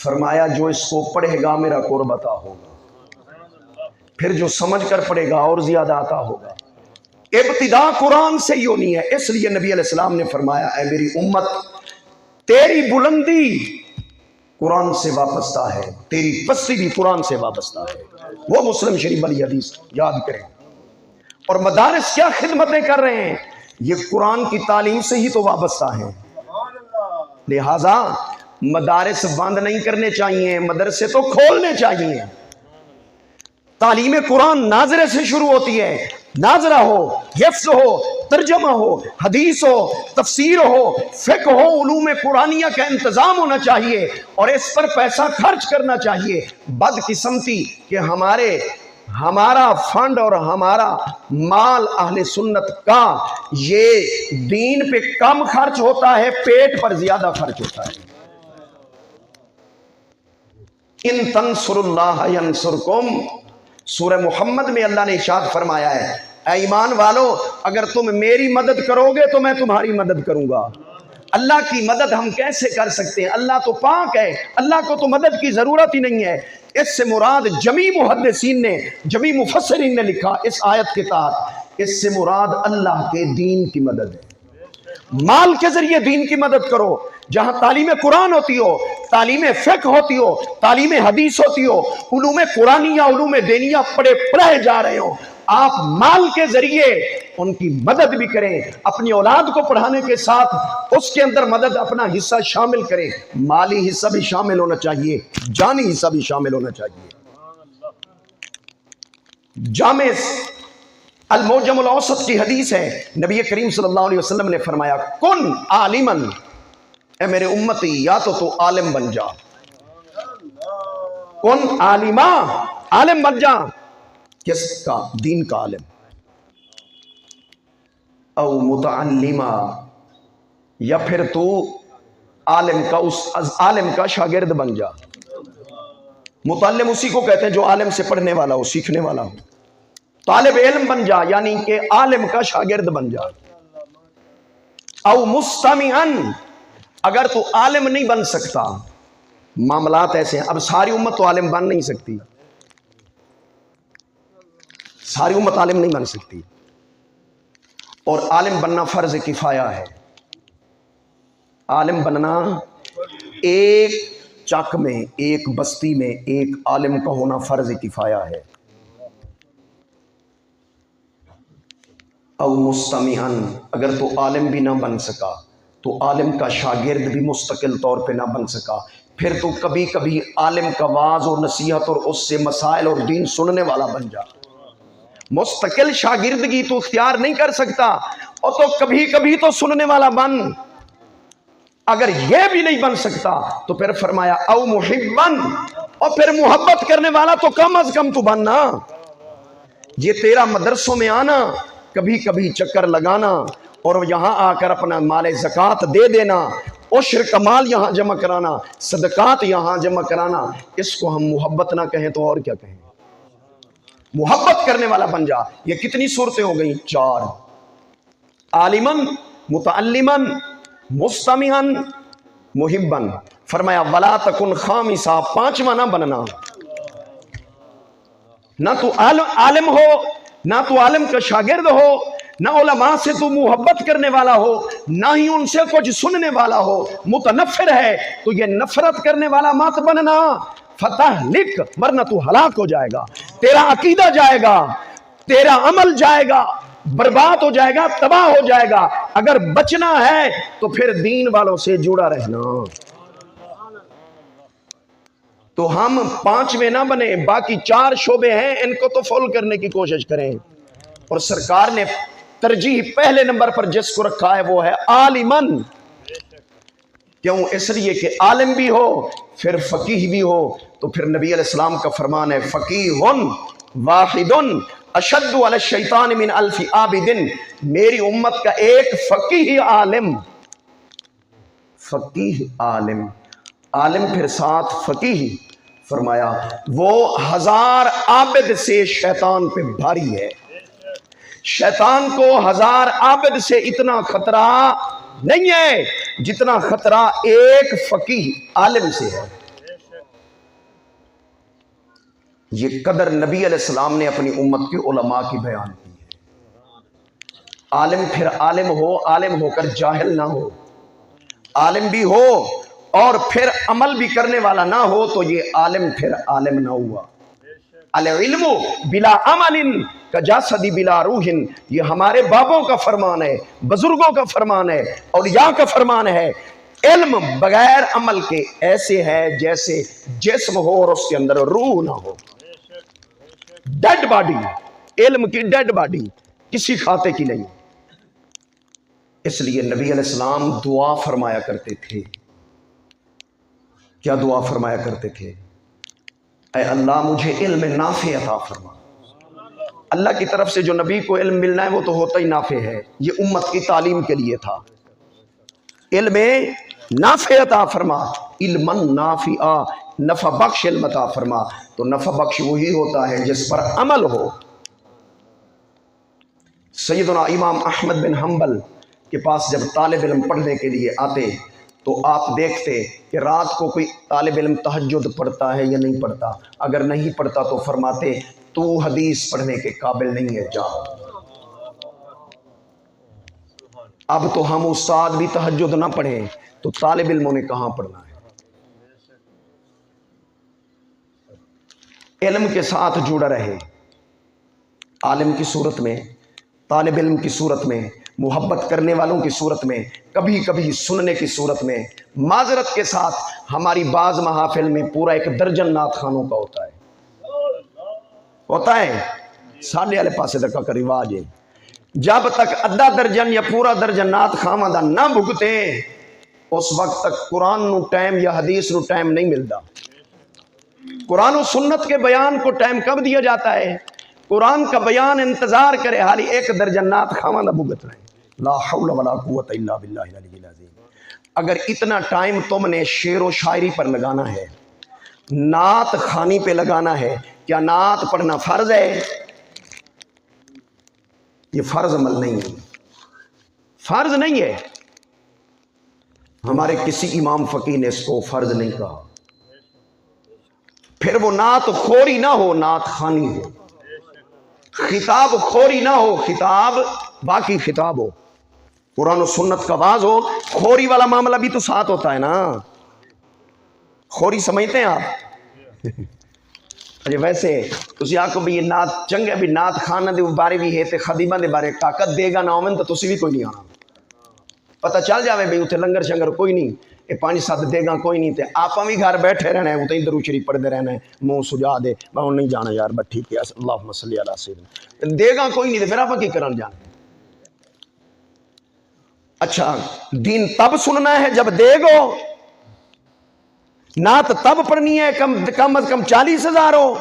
فرمایا جو اس کو پڑھے گا میرا قرب عطا ہوگا، پھر جو سمجھ کر پڑھے گا اور زیادہ عطا ہوگا۔ ابتدا قرآن سے ہی ہونی ہے، اس لیے نبی علیہ السلام نے فرمایا اے میری امت، تیری بلندی قرآن سے وابستہ ہے، تیری پستی بھی قرآن سے وابستہ ہے۔ وہ مسلم شریف والی حدیث یاد کریں۔ اور مدارس کیا خدمتیں کر رہے ہیں، یہ قرآن کی تعلیم سے ہی تو وابستہ ہیں۔ لہذا مدارس بند نہیں کرنے چاہیے، مدرسے تو کھولنے چاہیے۔ تعلیم قرآن ناظرے سے شروع ہوتی ہے، ناظرہ ہو، حفظ ہو، ترجمہ ہو، حدیث ہو، تفسیر ہو، فقہ ہو، علوم قرآنیہ کا انتظام ہونا چاہیے اور اس پر پیسہ خرچ کرنا چاہیے۔ بدقسمتی کہ ہمارا فنڈ اور ہمارا مال اہل سنت کا یہ دین پہ کم خرچ ہوتا ہے، پیٹ پر زیادہ خرچ ہوتا ہے۔ ان تنصر اللہ ینصرکم، سورہ محمد میں اللہ نے ارشاد فرمایا ہے اے ایمان والو، اگر تم میری مدد کرو گے تو میں تمہاری مدد کروں گا۔ اللہ کی مدد ہم کیسے کر سکتے ہیں؟ اللہ تو پاک ہے، اللہ کو تو مدد کی ضرورت ہی نہیں ہے۔ اس سے مراد جمی محدثین نے، جمی مفسرین نے لکھا اس آیت کے تحت، اس سے مراد اللہ کے دین کی مدد ہے۔ مال کے ذریعے دین کی مدد کرو، جہاں تعلیم قرآن ہوتی ہو، تعلیم فقہ ہوتی ہو، تعلیم حدیث ہوتی ہو، علوم قرآنیہ، علوم دینیہ پڑھے جا رہے ہو، آپ مال کے ذریعے ان کی مدد بھی کریں، اپنی اولاد کو پڑھانے کے ساتھ اس کے اندر مدد، اپنا حصہ شامل کریں۔ مالی حصہ بھی شامل ہونا چاہیے، جانی حصہ بھی شامل ہونا چاہیے۔ جامع المعجم الاوسط کی حدیث ہے، نبی کریم صلی اللہ علیہ وسلم نے فرمایا کن عالمن، اے میرے امتی یا تو عالم بن جا، کن عالما، عالم بن جا، کس کا؟ دین کا عالم، او متعلما، یا پھر تو عالم کا، اس عالم کا شاگرد بن جا۔ متعلم اسی کو کہتے ہیں جو عالم سے پڑھنے والا ہو، سیکھنے والا ہو۔ طالب علم بن جا، یعنی کہ عالم کا شاگرد بن جا۔ او مستمعن، اگر تو عالم نہیں بن سکتا، معاملات ایسے ہیں، اب ساری امت تو عالم بن نہیں سکتی، ساری امت عالم نہیں بن سکتی، اور عالم بننا فرض کفایہ ہے۔ عالم بننا، ایک چک میں، ایک بستی میں ایک عالم کا ہونا فرض کفایہ ہے۔ او مستمعن، اگر تو عالم بھی نہ بن سکا تو عالم کا شاگرد بھی مستقل طور پہ نہ بن سکا، پھر تو کبھی کبھی عالم کا واعظ اور نصیحت اور اس سے مسائل اور دین سننے والا بن جا۔ مستقل شاگردگی تو اختیار نہیں کر سکتا، اور تو کبھی کبھی تو سننے والا بن۔ اگر یہ بھی نہیں بن سکتا تو پھر فرمایا او محبن، اور پھر محبت کرنے والا تو کم از کم تو بننا۔ یہ تیرا مدرسوں میں آنا، کبھی کبھی چکر لگانا اور یہاں آ کر اپنا مال زکوٰۃ دے دینا، عشر کا مال یہاں جمع کرانا، صدقات یہاں جمع کرانا، اس کو ہم محبت نہ کہیں تو اور کیا کہیں؟ محبت کرنے والا بن جا۔ یہ کتنی صورتیں ہو گئیں؟ 4۔ عالمن، متعلمن، مستمعن، محبن۔ فرمایا ولا تکن خامسا، 5واں نہ بننا، نہ تو عالم ہو، نہ تو عالم کا شاگرد ہو، نہ علماء سے تو محبت کرنے والا ہو، نہ ہی ان سے کچھ سننے والا ہو۔ متنفر ہے تو یہ نفرت کرنے والا مت بننا، فتح لکھ، ورنہ تو ہلاک ہو جائے گا، تیرا عقیدہ جائے گا، تیرا عمل جائے گا، برباد ہو جائے گا، تباہ ہو جائے گا۔ اگر بچنا ہے تو پھر دین والوں سے جڑا رہنا۔ تو ہم 5 نہ بنے، باقی 4 شعبے ہیں، ان کو تو فول کرنے کی کوشش کریں۔ اور سرکار نے ترجیح پہلے نمبر پر جس کو رکھا ہے وہ ہے عالمن۔ کیوں؟ اس لیے کہ عالم بھی ہو پھر فقیہ بھی ہو، تو پھر نبی علیہ السلام کا فرمان ہے فقیہ واحد اشد علی الشیطان من 1000 عابد، میری امت کا ایک فقیہ عالم، فقیہ عالم، عالم پھر ساتھ فقیہ، فرمایا وہ 1000 عابد سے شیطان پہ بھاری ہے۔ شیطان کو 1000 عابد سے اتنا خطرہ نہیں ہے جتنا خطرہ ایک فقیہ عالم سے ہے۔ یہ قدر نبی علیہ السلام نے اپنی امت کے علماء کی بیان کی ہے۔ عالم پھر عالم ہو کر جاہل نہ ہو، عالم بھی ہو اور پھر عمل بھی کرنے والا نہ ہو تو یہ عالم پھر عالم نہ ہوا۔ العلم بلا عمل کجسد بلا روح، یہ ہمارے بابوں کا فرمان ہے، بزرگوں کا فرمان ہے، اولیاء کا فرمان ہے۔ علم بغیر عمل کے ایسے ہے جیسے جسم ہو اور اس کے اندر روح نہ ہو، ڈیڈ باڈی، علم کی ڈیڈ باڈی کسی کھاتے کی نہیں۔ اس لیے نبی علیہ السلام دعا فرمایا کرتے تھے۔ کیا دعا فرمایا کرتے تھے؟ اے اللہ مجھے علم نافع عطا فرما۔ اللہ کی طرف سے جو نبی کو علم ملنا ہے وہ تو ہوتا ہی نافع ہے، یہ امت کی تعلیم کے لیے تھا۔ علم نافع عطا فرما، علما نافعا، نفع بخش علم عطا فرما۔ تو نفع بخش وہی ہوتا ہے جس پر عمل ہو۔ سیدنا امام احمد بن حنبل کے پاس جب طالب علم پڑھنے کے لیے آتے تو آپ دیکھتے کہ رات کو کوئی طالب علم تہجد پڑھتا ہے یا نہیں پڑھتا، اگر نہیں پڑھتا تو فرماتے تو حدیث پڑھنے کے قابل نہیں ہے، جا۔ اب تو ہم استاد بھی تہجد نہ پڑھیں تو طالب علموں نے کہاں پڑھنا ہے؟ علم کے ساتھ جڑا رہے، عالم کی صورت میں، طالب علم کی صورت میں، محبت کرنے والوں کی صورت میں، کبھی کبھی سننے کی صورت میں۔ معذرت کے ساتھ ہماری بعض محافل میں پورا ایک درجن نعت خانوں کا ہوتا ہے ساڑھے والے پاسے تک کا رواج ہے۔ جب تک ادھا درجن یا پورا درجن نعت خواں دا نہ بھگتے اس وقت تک قرآن نو ٹائم یا حدیث نو ٹائم نہیں ملتا۔ قرآن و سنت کے بیان کو ٹائم کب دیا جاتا ہے؟ قرآن کا بیان انتظار کرے حالی ایک درجن نعت خواں دا بھگت رہے۔ لا حول ولا قوت الا باللہ العلی العظیم۔ اگر اتنا ٹائم تم نے شعر و شاعری پر لگانا ہے، نعت خوانی پہ لگانا ہے، کیا نعت پڑھنا فرض ہے؟ یہ فرض عمل نہیں ہے، فرض نہیں ہے۔ ہمارے کسی امام فقیہ نے اس کو فرض نہیں کہا۔ پھر وہ نعت خوری نہ ہو، نعت خوانی ہو، خطاب خوری نہ ہو، خطاب باقی خطاب ہو، قرآن و سنت کا واز ہو۔ خوری والا معاملہ بھی تو ساتھ ہوتا ہے نا، خوری سمجھتے ہیں آپ؟ اجے ویسے تسی آکو بھی یہ نعت چنگے بھی نعت خانہ دے بارے بھی ہے تے خدیمہ دے بارے طاقت دے گا نہ ہومن تو تسی بھی کوئی نہیں آنا، پتہ چل جاوے بھی اتنے لنگر شنگر کوئی نہیں، یہ 5-7 دے گا کوئی نہیں، تے آپاں بھی گھر بیٹھے رہنا ہے، اتنے درود شریف پڑھتے رہنا ہے، منہ سجا دے میں نہیں جانا یار بس ٹھیک ہے اللہم صلی علی سیدنا، دے گا کوئی نہیں تے پھر آپاں کی کرن جانا۔ اچھا دین تب سننا ہے جب دے گو، نعت تب پڑھنی ہے کم از کم 40,000 ہو۔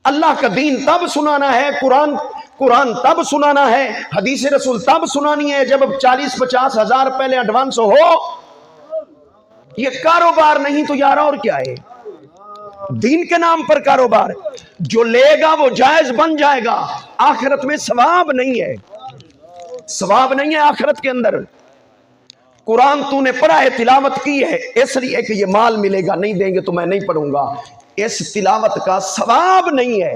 اللہ کا دین تب سنانا ہے، قرآن تب سنانا ہے، حدیث رسول تب سنانی ہے جب 40-50 ہزار پہلے ایڈوانس ہو۔ یہ کاروبار نہیں تو یار اور کیا ہے؟ دین کے نام پر کاروبار، جو لے گا وہ جائز بن جائے گا، آخرت میں ثواب نہیں ہے، ثواب نہیں ہے آخرت کے اندر۔ قرآن تو نے پڑھا ہے، تلاوت کی ہے، اس لیے کہ یہ مال ملے گا، نہیں دیں گے تو میں نہیں پڑھوں گا، اس تلاوت کا ثواب نہیں ہے۔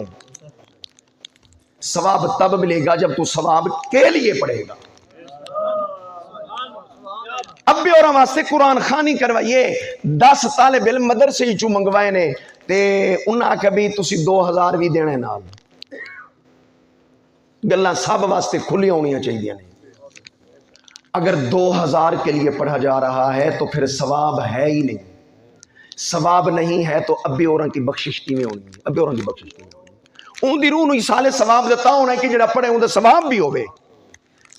ثواب تب ملے گا جب تو ثواب کے لیے پڑھے گا۔ اب بھی اور واسطے قرآن خوانی کروائیے، 10 طالب علم مدرسے ہی چوں منگوائے نے تے انہاں کبھی تسی 2000 بھی دینے نال، گلاں سب واسطے کھلی ہونی چاہیے نہیں۔ اگر 2000 کے لیے پڑھا جا رہا ہے تو پھر ثواب ہے ہی نہیں، ثواب نہیں ہے تو ابھی اوراں کی بخشش کی میں ہونی ہے، ابھی اوراں کی بخشش کی میں ہونی ہے۔ اون دی روح نو سالے ثواب دیتا ہونا ہے کہ جڑا پڑھے اون دا ثواب بھی ہوئے۔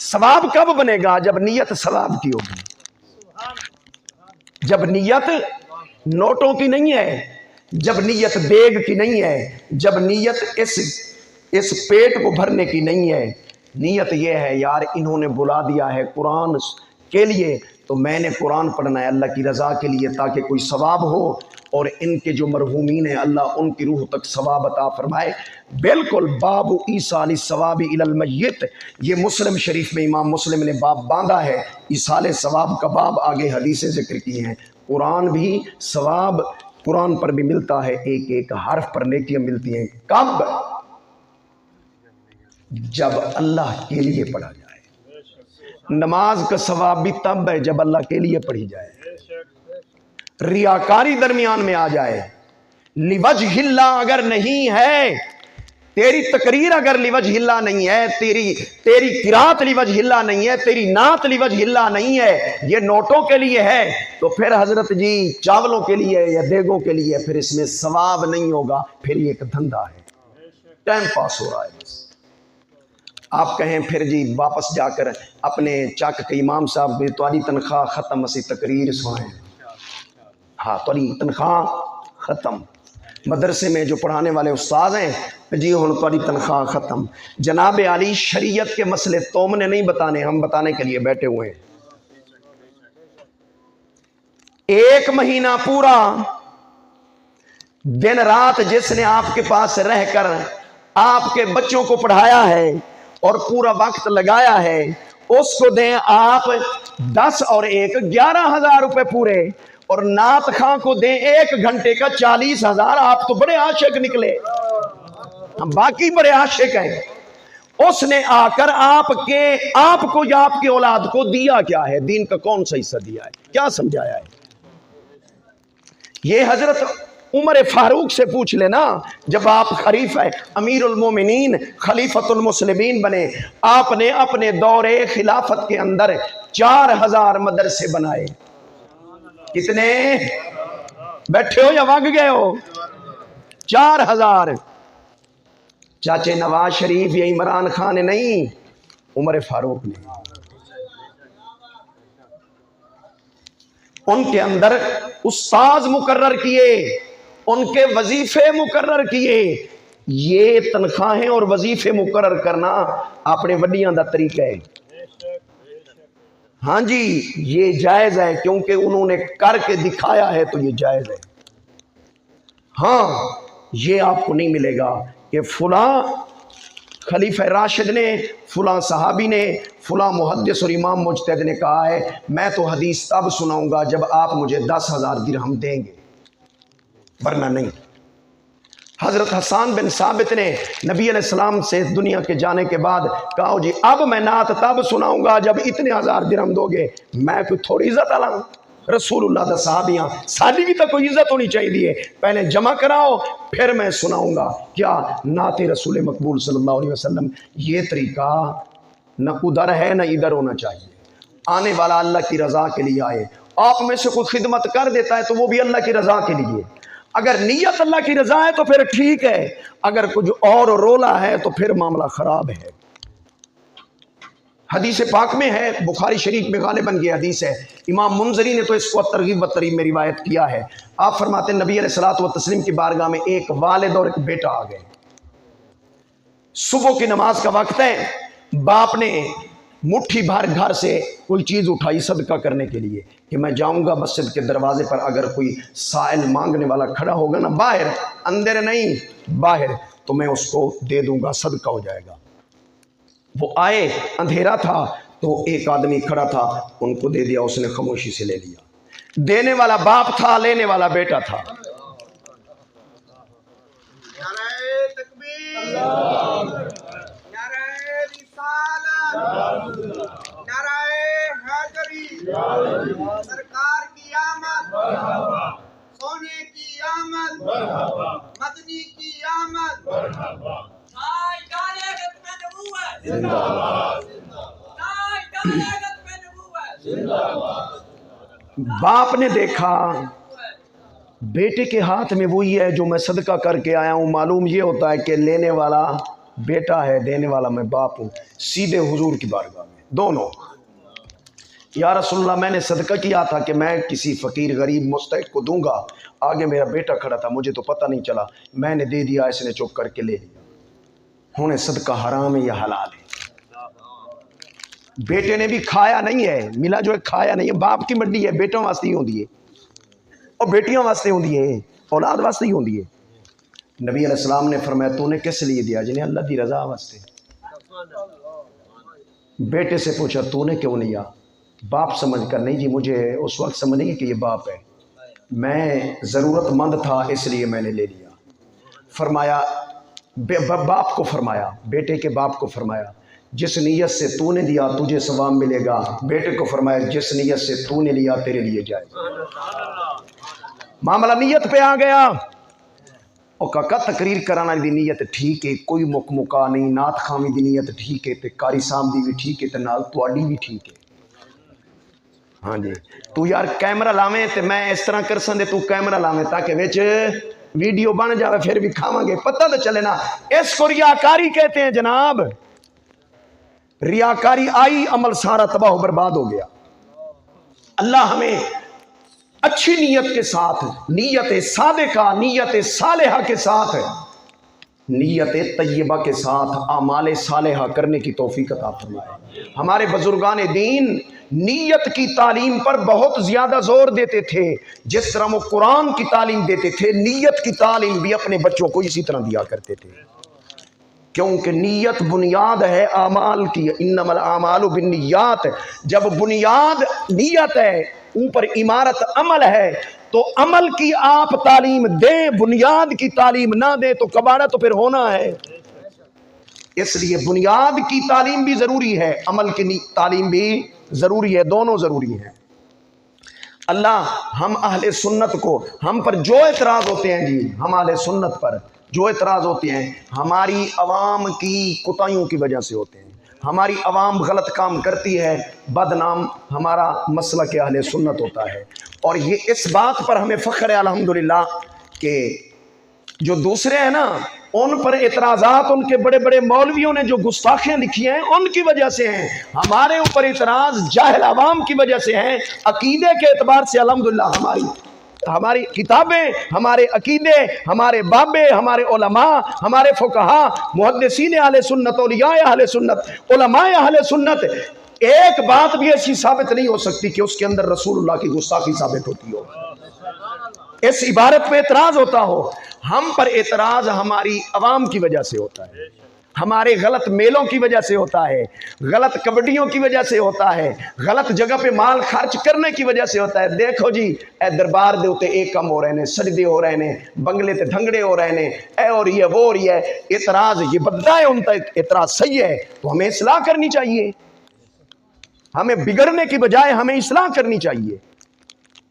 ثواب کب بنے گا؟ جب نیت ثواب کی ہوگی، جب نیت نوٹوں کی نہیں ہے، جب نیت دیگ کی نہیں ہے، جب نیت اس پیٹ کو بھرنے کی نہیں ہے، نیت یہ ہے یار انہوں نے بلا دیا ہے قرآن کے لیے تو میں نے قرآن پڑھنا ہے اللہ کی رضا کے لیے تاکہ کوئی ثواب ہو اور ان کے جو مرحومین ہیں اللہ ان کی روح تک ثواب عطا فرمائے۔ بالکل باب ایصال الثواب الی المیت، یہ مسلم شریف میں امام مسلم نے باب باندھا ہے، ایصال ثواب کا باب، آگے حدیثیں ذکر کی ہیں۔ قرآن بھی ثواب قرآن پر بھی ملتا ہے، ایک ایک حرف پر نیکیاں ملتی ہیں۔ کب؟ جب اللہ کے لیے پڑھا جائے۔ نماز کا ثواب بھی تب ہے جب اللہ کے لیے پڑھی جائے، ریاکاری درمیان میں آ جائے۔ لوجہ اللہ اگر نہیں ہے، تیری تقریر اگر لوجہ اللہ نہیں ہے، تیری قرات لوجہ اللہ نہیں ہے، تیری نعت لوجہ اللہ نہیں ہے، یہ نوٹوں کے لیے ہے، تو پھر حضرت جی چاولوں کے لیے یا دیگوں کے لیے، پھر اس میں ثواب نہیں ہوگا، پھر یہ ایک دھندا ہے، ٹائم پاس ہو رہا ہے بس۔ آپ کہیں پھر جی واپس جا کر اپنے چک کے امام صاحب بھی تاری تنخواہ ختم، اسی تقریر سنائیں، ہاں تاری تنخواہ ختم، مدرسے میں جو پڑھانے والے استاد ہیں جی ہن تاری تنخواہ ختم۔ جناب علی شریعت کے مسئلے تم نے نہیں بتانے، ہم بتانے کے لیے بیٹھے ہوئے ہیں۔ ایک مہینہ پورا دن رات جس نے آپ کے پاس رہ کر آپ کے بچوں کو پڑھایا ہے اور پورا وقت لگایا ہے، اس کو دیں آپ 10 اور 1 11,000 روپے پورے، اور نعت خاں کو دیں 1 گھنٹے کا 40,000۔ آپ تو بڑے عاشق نکلے، ہم باقی بڑے عاشق ہیں۔ اس نے آ کر آپ کو یا آپ کی اولاد کو دیا کیا ہے؟ دین کا کون سا حصہ دیا ہے؟ کیا سمجھایا ہے؟ یہ حضرت عمر فاروق سے پوچھ لینا، جب آپ خلیفہ امیر المومنین خلیفۃ المسلمین بنے، آپ نے اپنے دور خلافت کے اندر 4,000 مدرسے بنائے۔ کتنے؟ بیٹھے ہو یا وگ گئے ہو؟ 4,000۔ چاچے نواز شریف یا عمران خان نے نہیں، عمر فاروق نے۔ ان کے اندر استاذ مقرر کیے، ان کے وظیفے مقرر کیے۔ یہ تنخواہیں اور وظیفے مقرر کرنا اپنے وڈیاں دا طریقہ ہے۔ ہاں جی یہ جائز ہے، کیونکہ انہوں نے کر کے دکھایا ہے تو یہ جائز ہے۔ ہاں یہ آپ کو نہیں ملے گا کہ فلاں خلیفہ راشد نے، فلاں صحابی نے، فلاں محدث اور امام مجتہد نے کہا ہے، میں تو حدیث تب سناؤں گا جب آپ مجھے 10,000 درہم دیں گے، ورنہ نہیں۔ حضرت حسان بن ثابت نے نبی علیہ السلام سے دنیا کے جانے کے بعد کہا جی اب میں نعت تب سناؤں گا جب اتنے 1000 درہم دو گے۔ میں کوئی تھوڑی عزت آلا ہوں، رسول اللہ دا صحابیاں، ساری بھی تو کوئی عزت ہونی چاہیے، پہلے جمع کراؤ پھر میں سناؤں گا۔ کیا نعت رسول مقبول صلی اللہ علیہ وسلم، یہ طریقہ نہ ادھر ہے نہ ادھر ہونا چاہیے۔ آنے والا اللہ کی رضا کے لیے آئے، آپ میں سے کوئی خدمت کر دیتا ہے تو وہ بھی اللہ کی رضا کے لیے، اگر نیت اللہ کی رضا ہے تو پھر ٹھیک ہے، اگر کچھ اور رولا ہے تو پھر معاملہ خراب ہے۔ حدیث پاک میں ہے، بخاری شریف میں غالباً یہ حدیث ہے، امام منذری نے تو اس کو ترغیب و ترہیب میں روایت کیا ہے۔ آپ فرماتے ہیں نبی علیہ الصلوۃ والتسلیم کی بارگاہ میں ایک والد اور ایک بیٹا آ گئے۔ صبح کی نماز کا وقت ہے، باپ نے مٹھی بھر گھر سے کوئی چیز اٹھائی صدقہ کرنے کے لیے کہ میں جاؤں گا مسجد کے دروازے پر، اگر کوئی سائل مانگنے والا کھڑا ہوگا نا باہر، اندر نہیں باہر، تو میں اس کو دے دوں گا، صدقہ ہو جائے گا۔ وہ آئے، اندھیرا تھا تو ایک آدمی کھڑا تھا، ان کو دے دیا، اس نے خاموشی سے لے لیا۔ دینے والا باپ تھا، لینے والا بیٹا تھا۔
سرکار کی آمد، سونے کی آمد، مدنی کی آمد،
باپ نے دیکھا بیٹے کے ہاتھ میں وہی ہے جو میں صدقہ کر کے آیا ہوں، معلوم یہ ہوتا ہے کہ لینے والا بیٹا ہے، دینے والا میں باپ ہوں۔ سیدھے حضور کی بارگاہ میں دونوں، یا رسول اللہ میں نے صدقہ کیا تھا کہ میں کسی فقیر غریب مستحق کو دوں گا، آگے میرا بیٹا کھڑا تھا، مجھے تو پتہ نہیں چلا، میں نے دے دیا، اس نے چپ کر کے لے لیا۔ ہونے صدقہ حرام ہے یا حلال ہے؟ بیٹے نے بھی کھایا نہیں ہے، ملا جو ہے کھایا نہیں ہے، باپ کی منڈی ہے، بیٹوں واسطے ہی ہوندی ہے اور بیٹیاں واسطے ہوندی ہے، اولاد واسطے ہی ہوندی ہے۔ نبی علیہ السلام نے فرمایا تو نے کس لیے دیا؟ جنہیں اللہ دی رضا واسطے۔ بیٹے سے پوچھا تو نے کیوں لیا؟ باپ سمجھ کر، نہیں جی مجھے اس وقت سمجھ نہیں کہ یہ باپ ہے، میں ضرورت مند تھا اس لیے میں نے لے لیا۔ فرمایا باپ کو فرمایا، بیٹے کے باپ کو فرمایا جس نیت سے تو نے دیا تجھے ثواب ملے گا، بیٹے کو فرمایا جس نیت سے تو نے لیا تیرے لیے جائے۔ معاملہ نیت پہ آ گیا، اور کاکا تقریر کرانا دی نیت ٹھیک ہے، کوئی مکا نہیں، نات خامی دی نیت ٹھیک ہے، تے قاری صاحب دی بھی ٹھیک ہے، تے نال تواڈی بھی ٹھیک ہے۔ ہاں جی تو یار کیمرہ لاویں تے میں اس طرح کر سندے تو کیمرہ لاویں تاکہ وچ ویڈیو بن جاوے، پھر بھی کھاواں گے، پتہ تو چلے نا۔ اس کو ریاکاری کہتے ہیں جناب، ریاکاری آئی عمل سارا تباہ و برباد ہو گیا۔ اللہ ہمیں اچھی نیت کے ساتھ، نیت صادقہ، نیت صالحہ کے ساتھ، نیت طیبہ کے ساتھ اعمال صالحہ کرنے کی توفیق عطا فرمائے۔ ہمارے بزرگان دین نیت کی تعلیم پر بہت زیادہ زور دیتے تھے، جس طرح وہ قرآن کی تعلیم دیتے تھے، نیت کی تعلیم بھی اپنے بچوں کو اسی طرح دیا کرتے تھے، کیونکہ نیت بنیاد ہے اعمال کی، انما الاعمال بالنیات۔ جب بنیاد نیت ہے، اوپر عمارت عمل ہے، تو عمل کی آپ تعلیم دیں، بنیاد کی تعلیم نہ دیں تو کباڑہ تو پھر ہونا ہے۔ اس لیے بنیاد کی تعلیم بھی ضروری ہے، عمل کی تعلیم بھی ضروری ہے، دونوں ضروری ہیں۔ اللہ ہم اہل سنت کو، ہم پر جو اعتراض ہوتے ہیں جی، ہم اہل سنت پر جو اعتراض ہوتے ہیں ہماری عوام کی کوتاہیوں کی وجہ سے ہوتے ہیں۔ ہماری عوام غلط کام کرتی ہے، بدنام ہمارا مسلک اہل سنت ہوتا ہے، اور یہ اس بات پر ہمیں فخر ہے الحمدللہ کہ جو دوسرے ہیں نا ان پر اعتراضات ان کے بڑے بڑے مولویوں نے جو گستاخیاں لکھی ہیں ان کی وجہ سے ہیں، ہمارے اوپر اعتراض جاہل عوام کی وجہ سے ہیں۔ عقیدے کے اعتبار سے الحمدللہ ہماری کتابیں، ہمارے عقیدے، ہمارے بابے، ہمارے علماء، ہمارے فقہاء، محدثین اہل سنت، اولیاء اہل سنت، علماء اہل سنت، ایک بات بھی ایسی ثابت نہیں ہو سکتی کہ اس کے اندر رسول اللہ کی گستاخی ثابت ہوتی ہو، اس عبارت پہ اعتراض ہوتا ہو۔ ہم پر اعتراض ہماری عوام کی وجہ سے ہوتا ہے، ہمارے غلط میلوں کی وجہ سے ہوتا ہے، غلط کبڈیوں کی وجہ سے ہوتا ہے، غلط جگہ پہ مال خرچ کرنے کی وجہ سے ہوتا ہے۔ دیکھو جی اے دربار دے ہوتے ایک کم ہو رہے ہیں، سجدے ہو رہے ہیں، بنگلے تے دھنگڑے ہو رہے ہیں، اے اور یہ وہ اور یہ اعتراض، یہ بدعا ہے، ان کا اعتراض صحیح ہے تو ہمیں اصلاح کرنی چاہیے، ہمیں بگڑنے کی بجائے ہمیں اصلاح کرنی چاہیے۔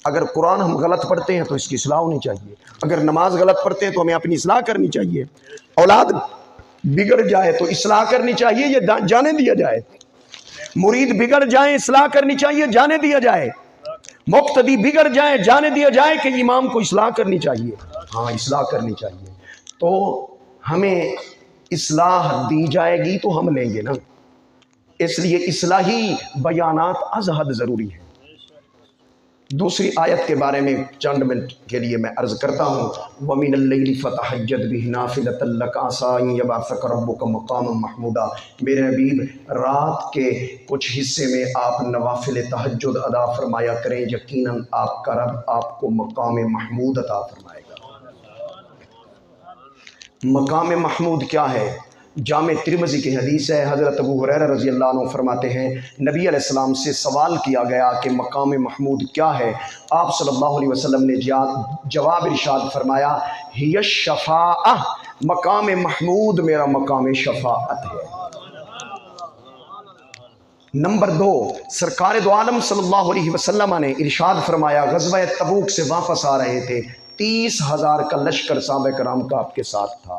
اگر قرآن ہم غلط پڑھتے ہیں تو اس کی اصلاح ہونی چاہیے، اگر نماز غلط پڑھتے ہیں تو ہمیں اپنی اصلاح کرنی چاہیے، اولاد بگڑ جائے تو اصلاح کرنی چاہیے، یہ جانے دیا جائے، مرید بگڑ جائیں اصلاح کرنی چاہیے، جانے دیا جائے، مقتدی بگڑ جائیں جانے دیا جائے کہ امام کو اصلاح کرنی چاہیے، ہاں اصلاح کرنی چاہیے، تو ہمیں اصلاح دی جائے گی تو ہم لیں گے نا، اس لیے اصلاحی بیانات از حد ضروری ہے۔ دوسری آیت کے بارے میں چند منٹ کے لیے میں عرض کرتا ہوں، وَمِنَ اللَّيْلِ فَتَهَجَّدْ بِهِ نَافِلَةً لَكَ عَسَىٰ أَن يَبْعَثَكَ رَبُّكَ مَقَامًا مَحْمُودًا۔ میرے حبیب رات کے کچھ حصے میں آپ نوافل تہجد ادا فرمایا کریں، یقیناً آپ کا رب آپ کو مقام محمود عطا فرمائے گا۔ مقام محمود کیا ہے؟ جامع ترمذی کی حدیث ہے، حضرت ابو ہریرہ رضی اللہ عنہ فرماتے ہیں نبی علیہ السلام سے سوال کیا گیا کہ مقام محمود کیا ہے؟ آپ صلی اللہ علیہ وسلم نے جواب ارشاد فرمایا، ہی الشفاعہ، مقام محمود میرا مقام شفاعت ہے۔ نمبر 2، سرکار دو عالم صلی اللہ علیہ وسلم نے ارشاد فرمایا، غزوہ تبوک سے واپس آ رہے تھے، 30,000 کا لشکر صحابہ کرام کا آپ کے ساتھ تھا،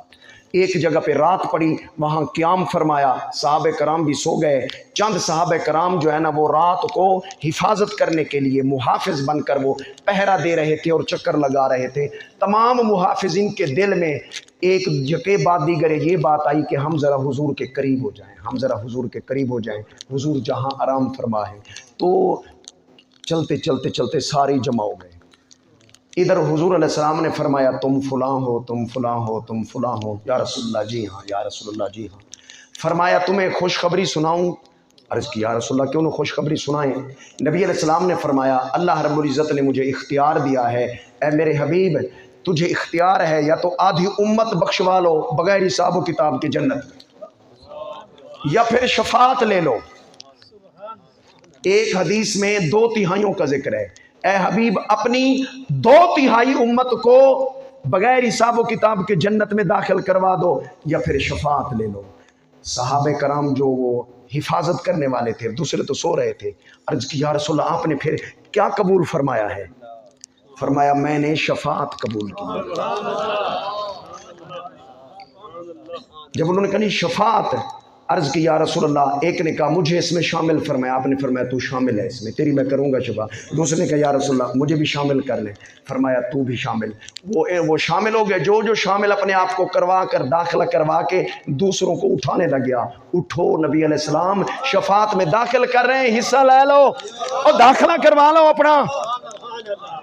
ایک جگہ پہ رات پڑی، وہاں قیام فرمایا، صحابہ کرام بھی سو گئے، چند صحابہ کرام جو ہے نا وہ رات کو حفاظت کرنے کے لیے محافظ بن کر وہ پہرا دے رہے تھے اور چکر لگا رہے تھے۔ تمام محافظین کے دل میں ایک جگہ بعد دیگر یہ بات آئی کہ ہم ذرا حضور کے قریب ہو جائیں، ہم ذرا حضور کے قریب ہو جائیں، حضور جہاں آرام فرما ہے۔ تو چلتے چلتے چلتے ساری جمع ہو گئے، ادھر حضور علیہ السلام نے فرمایا تم فلاں ہو، تم فلاں ہو، تم فلاں ہو، یا رسول اللہ جی ہاں، یا رسول اللہ جی ہاں۔ فرمایا تمہیں خوشخبری سناؤں؟ عرض کی یا رسول اللہ کیوں نہ خوشخبری سنائیں؟ نبی علیہ السلام نے فرمایا اللہ رب العزت نے مجھے اختیار دیا ہے، اے میرے حبیب تجھے اختیار ہے یا تو آدھی امت بخشوا لو بغیر حساب و کتاب کے جنت میں، یا پھر شفاعت لے لو۔ ایک حدیث میں 2/3 کا ذکر ہے، اے حبیب اپنی 2/3 امت کو بغیر حساب و کتاب کے جنت میں داخل کروا دو یا پھر شفاعت لے لو۔ صحابہ کرام جو وہ حفاظت کرنے والے تھے، دوسرے تو سو رہے تھے، عرض کی یا رسول اللہ آپ نے پھر کیا قبول فرمایا ہے؟ فرمایا میں نے شفاعت قبول کی۔ جب انہوں نے کہا شفاعت، عرض کی یا رسول اللہ، ایک نے کہا مجھے اس میں شامل فرمایا، آپ نے فرمایا تو شامل ہے اس میں، تیری میں کروں گا شفاعت۔ دوسرے نے کہا یا رسول اللہ مجھے بھی شامل کر لیں، فرمایا تو بھی شامل۔ وہ شامل ہو گئے، جو شامل اپنے آپ کو کروا کر داخلہ کروا کے دوسروں کو اٹھانے لگ گیا۔ اٹھو نبی علیہ السلام شفاعت میں داخل کر رہے ہیں، حصہ لے لو اور داخلہ کروا لو اپنا۔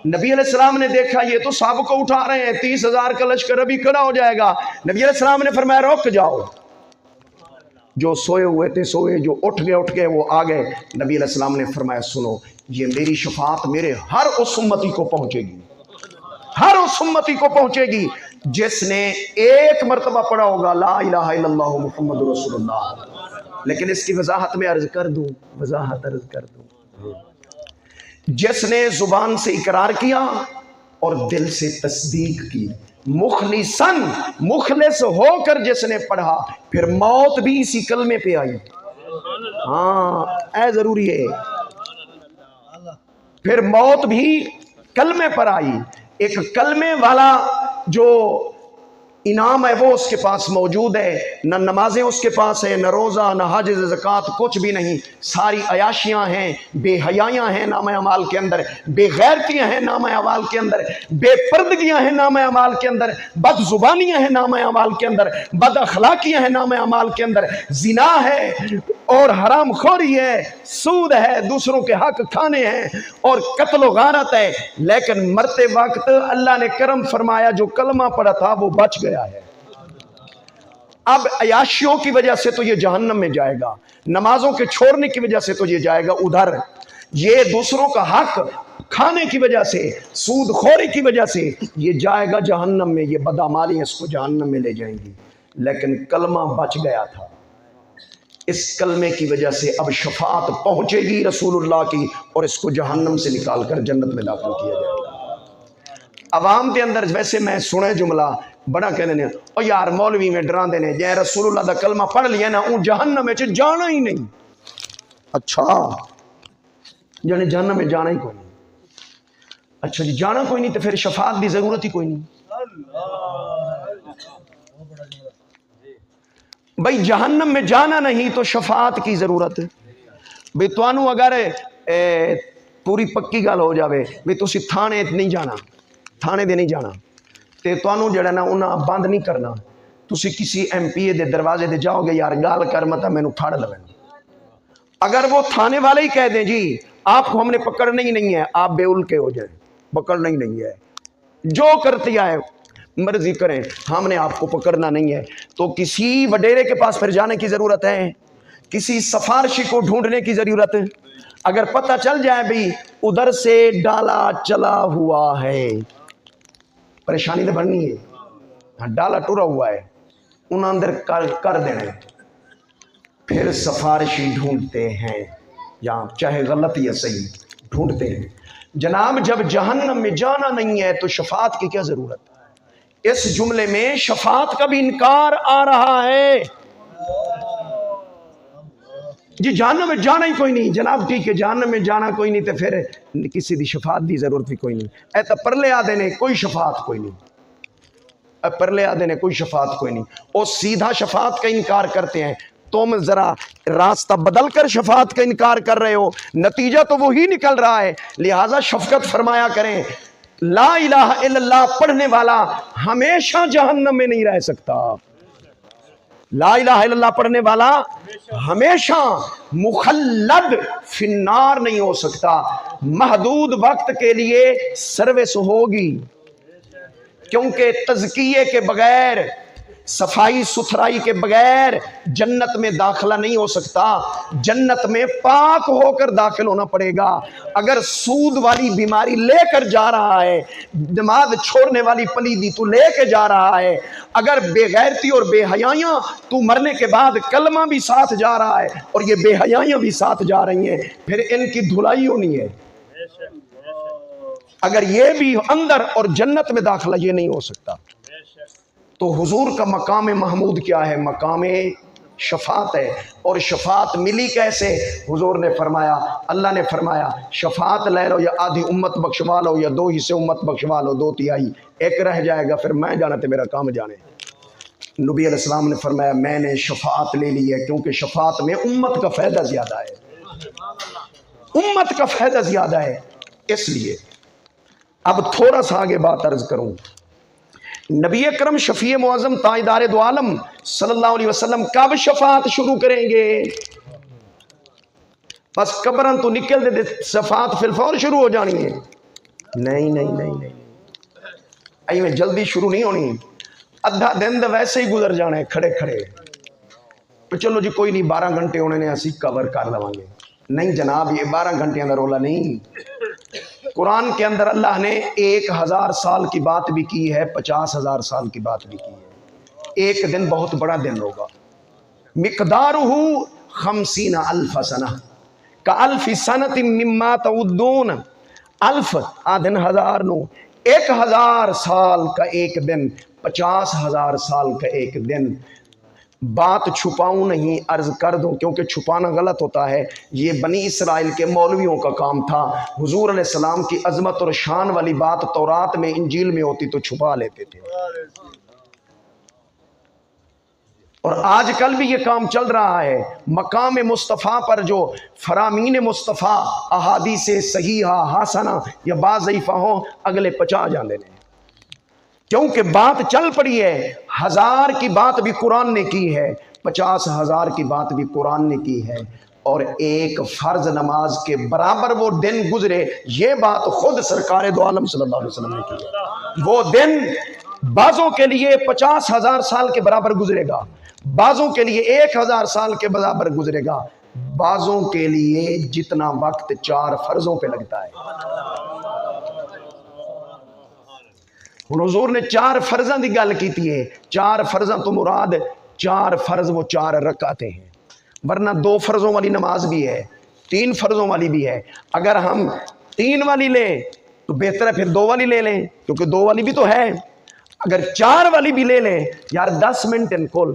نبی علیہ السلام نے دیکھا یہ تو سب کو اٹھا رہے ہیں، 30,000 کا لشکر ابھی کھڑا ہو جائے گا۔ نبی علیہ السلام نے فرمایا رک جاؤ، جو سوئے ہوئے تھے سوئے، جو اٹھ گئے وہ آ گئے۔ نبی علیہ السلام نے فرمایا سنو، یہ میری شفاعت میرے ہر اس امتی کو پہنچے گی، ہر اس امتی کو پہنچے گی جس نے ایک مرتبہ پڑھا ہوگا لا الہ الا اللہ محمد رسول اللہ۔ لیکن اس کی وضاحت میں عرض کر دوں، جس نے زبان سے اقرار کیا اور دل سے تصدیق کی، مخلص ہو کر جس نے پڑھا، پھر موت بھی اسی کلمے پہ آئی۔ ہاں اے ضروری ہے، پھر موت بھی کلمے پر آئی۔ ایک کلمے والا جو انعام ہے وہ اس کے پاس موجود ہے، نہ نمازیں اس کے پاس ہے، نہ روزہ، نہ حج زکوٰۃ، کچھ بھی نہیں، ساری عیاشیاں ہیں، بے حیائیاں ہیں نام اعمال کے اندر، بے غیرتیاں ہیں نام اعمال کے اندر، بے پردگیاں ہیں نام اعمال کے اندر، بد زبانیاں ہیں نام اعمال کے اندر، بد اخلاقیاں ہیں نام اعمال کے اندر، زنا ہے اور حرام خوری ہے، سود ہے، دوسروں کے حق کھانے ہیں اور قتل و غارت ہے۔ لیکن مرتے وقت اللہ نے کرم فرمایا، جو کلمہ پڑھا تھا وہ بچ گیا ہے۔ اب عیاشیوں کی وجہ سے تو یہ جہنم میں جائے گا، نمازوں کے چھوڑنے کی وجہ سے تو یہ جائے گا ادھر، یہ دوسروں کا حق کھانے کی وجہ سے، سود خوری کی وجہ سے یہ جائے گا جہنم میں، یہ بدعمالی اس کو جہنم میں لے جائیں گی۔ لیکن کلمہ بچ گیا تھا، اس کلمے کی وجہ سے اب شفاعت پہنچے گی رسول اللہ کی، اور اس کو جہنم سے نکال کر جنت میں داخل کیا جائے گا۔ عوام کے اندر ویسے میں سنے جملہ بڑا کہنے نے او یار مولوی میں ڈران دینے جے رسول اللہ دا کلمہ پڑھ لیا نا اون جہنم میں جانا ہی نہیں۔ اچھا یعنی جہنم میں جانا ہی کوئی نہیں، اچھا جی جانا کوئی نہیں تو پھر شفاعت دی ضرورت ہی کوئی نہیں۔ بھئی جہنم میں جانا نہیں تو شفاعت کی ضرورت ہے۔ بھئی توانو اگر پوری پکی گل ہو جاوے بھئی تسی تھانے نہیں جانا، تھانے دے نہیں جانا تے توانو جڑا نا انہاں بند نہیں کرنا، تسی کسی ایم پی اے دے دروازے دے جاؤ گے یار گال کر متا میں نو پھاڑ لویں، اگر وہ تھانے والے ہی کہہ دیں جی آپ کو ہم نے پکڑنا ہی نہیں ہے، آپ بے ال کے ہو جائیں، پکڑنا ہی نہیں ہے، جو کرتی آئے مرضی کریں، ہم نے آپ کو پکڑنا نہیں ہے، تو کسی وڈیرے کے پاس پھر جانے کی ضرورت ہے، کسی سفارشی کو ڈھونڈنے کی ضرورت ہے۔ اگر پتہ چل جائے بھی ادھر سے ڈالا چلا ہوا ہے، پریشانی تو بننی ہے، ڈالا ٹورا ہوا ہے، انہوں اندر کر دینے، پھر سفارشی ڈھونڈتے ہیں، یا چاہے غلط یا صحیح ڈھونڈتے ہیں۔ جناب جب جہنم میں جانا نہیں ہے تو شفاعت کی کیا ضرورت؟ اس جملے میں شفاعت کا بھی انکار آ رہا ہے۔ جی جہنم میں جانا ہی کوئی نہیں، جناب ٹھیک ہے جہنم میں جانا کوئی نہیں تو پھر کسی دی شفاعت دی ضرورت بھی کوئی نہیں، اے تو پرلے آدھے نے کوئی شفاعت کوئی نہیں، پرلے آدھے نے کوئی شفاعت کوئی نہیں، اور سیدھا شفاعت کا انکار کرتے ہیں۔ تم ذرا راستہ بدل کر شفاعت کا انکار کر رہے ہو، نتیجہ تو وہی نکل رہا ہے۔ لہٰذا شفقت فرمایا کریں، لا الہ الا اللہ پڑھنے والا ہمیشہ جہنم میں نہیں رہ سکتا، لا الہ الا اللہ پڑھنے والا ہمیشہ مخلد فی النار نہیں ہو سکتا، محدود وقت کے لیے سروس ہوگی، کیونکہ تزکیے کے بغیر، صفائی ستھرائی کے بغیر جنت میں داخلہ نہیں ہو سکتا، جنت میں پاک ہو کر داخل ہونا پڑے گا۔ اگر سود والی بیماری لے کر جا رہا ہے، نماز چھوڑنے والی پلیدی تو لے کے جا رہا ہے، اگر بے غیرتی اور بے حیائیاں تو مرنے کے بعد کلمہ بھی ساتھ جا رہا ہے اور یہ بے حیائیاں بھی ساتھ جا رہی ہیں، پھر ان کی دھلائی ہونی ہے۔ اگر یہ بھی اندر اور جنت میں داخلہ یہ نہیں ہو سکتا تو حضور کا مقام محمود کیا ہے؟ مقام شفاعت ہے. اور شفاعت ملی کیسے؟ حضور نے فرمایا، اللہ نے فرمایا شفاعت لے لو، یا آدھی امت بخشوا لو یا 2 حصے امت بخشوا لو، 2/3 ایک رہ جائے گا، پھر میں جانا تو میرا کام جانے. نبی علیہ السلام نے فرمایا میں نے شفاعت لے لی ہے، کیونکہ شفاعت میں امت کا فائدہ زیادہ ہے، امت کا فائدہ زیادہ ہے. اس لیے اب تھوڑا سا آگے بات عرض کروں. نبی اکرم شفیع معظم تاجدار دو عالم صلی اللہ علیہ وسلم کب شفاعت شروع کریں گے؟ بس قبرن تو نکل دے شفاعت فی الفور شروع ہو جانی ہے؟ نہیں نہیں نہیں نہیں، ایویں جلدی شروع نہیں ہونی. ادھا دن تو ویسے ہی گزر جانے کھڑے کھڑے، چلو جی کوئی نہیں 12 گھنٹے ہونے نے اسی کور کر لواں گے. نہیں جناب، یہ 12 گھنٹے کا رولا نہیں. قرآن کے اندر اللہ نے 1000 سال کی بات بھی کی ہے، 50,000 سال کی بات بھی کی ہے. ایک دن بہت بڑا دن ہوگا. مقدارہ 50,000 سنہ کالف سنۃ مما تعدون. الف آدھن 1000 نو، 1000 سال کا ایک دن، 50,000 سال کا ایک دن. بات چھپاؤں نہیں، عرض کر دوں، کیونکہ چھپانا غلط ہوتا ہے. یہ بنی اسرائیل کے مولویوں کا کام تھا. حضور علیہ السلام کی عظمت اور شان والی بات تورات میں انجیل میں ہوتی تو چھپا لیتے تھے. اور آج کل بھی یہ کام چل رہا ہے. مقام مصطفیٰ پر جو فرامین مصطفیٰ احادیث صحیحہ حسنہ یا بعض ضعیفہ ہوں، اگلے 50 جاندے نے، کیونکہ بات چل پڑی ہے. 1000 کی بات بھی قرآن نے کی ہے، 50,000 کی بات بھی قرآن نے کی ہے. اور ایک فرض نماز کے برابر وہ دن گزرے، یہ بات خود سرکار دو عالم صلی اللہ علیہ وسلم نے کی ہے. وہ دن بعضوں کے لیے 50,000 سال کے برابر گزرے گا، بعضوں کے لیے 1000 سال کے برابر گزرے گا، بعضوں کے لیے جتنا وقت 4 فرضوں پہ لگتا ہے. حضور نے 4 فرضاں دی گل کیتی ہے. 4 فرضاں تو مراد 4 فرض وہ 4 رکعتیں ہیں، ورنہ 2 فرضوں والی نماز بھی ہے، 3 فرضوں والی بھی ہے. اگر ہم 3 والی لیں تو بہتر ہے پھر 2 والی لے لیں، کیونکہ 2 والی بھی تو ہے. اگر 4 والی بھی لے لیں، یار 10 منٹ ان کل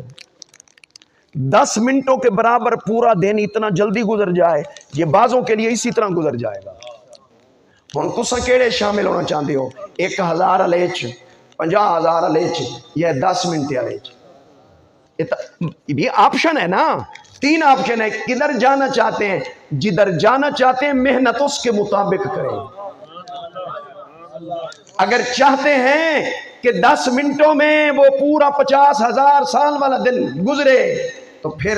10 منٹوں کے برابر پورا دن اتنا جلدی گزر جائے، یہ بعضوں کے لیے اسی طرح گزر جائے گا. ہوں تساں کیڑے شامل ہونا چاہتے ہو؟ 1000 والے چ، 50,000 والے چ، یا 10 منٹ والے چ؟ یہ آپشن ہے نا. 3 آپشن ہے. کدھر جانا چاہتے ہیں؟ جدھر جانا چاہتے ہیں محنت اس کے مطابق کریں. اگر چاہتے ہیں کہ 10 منٹوں میں وہ پورا 50,000 سال والا دن گزرے تو پھر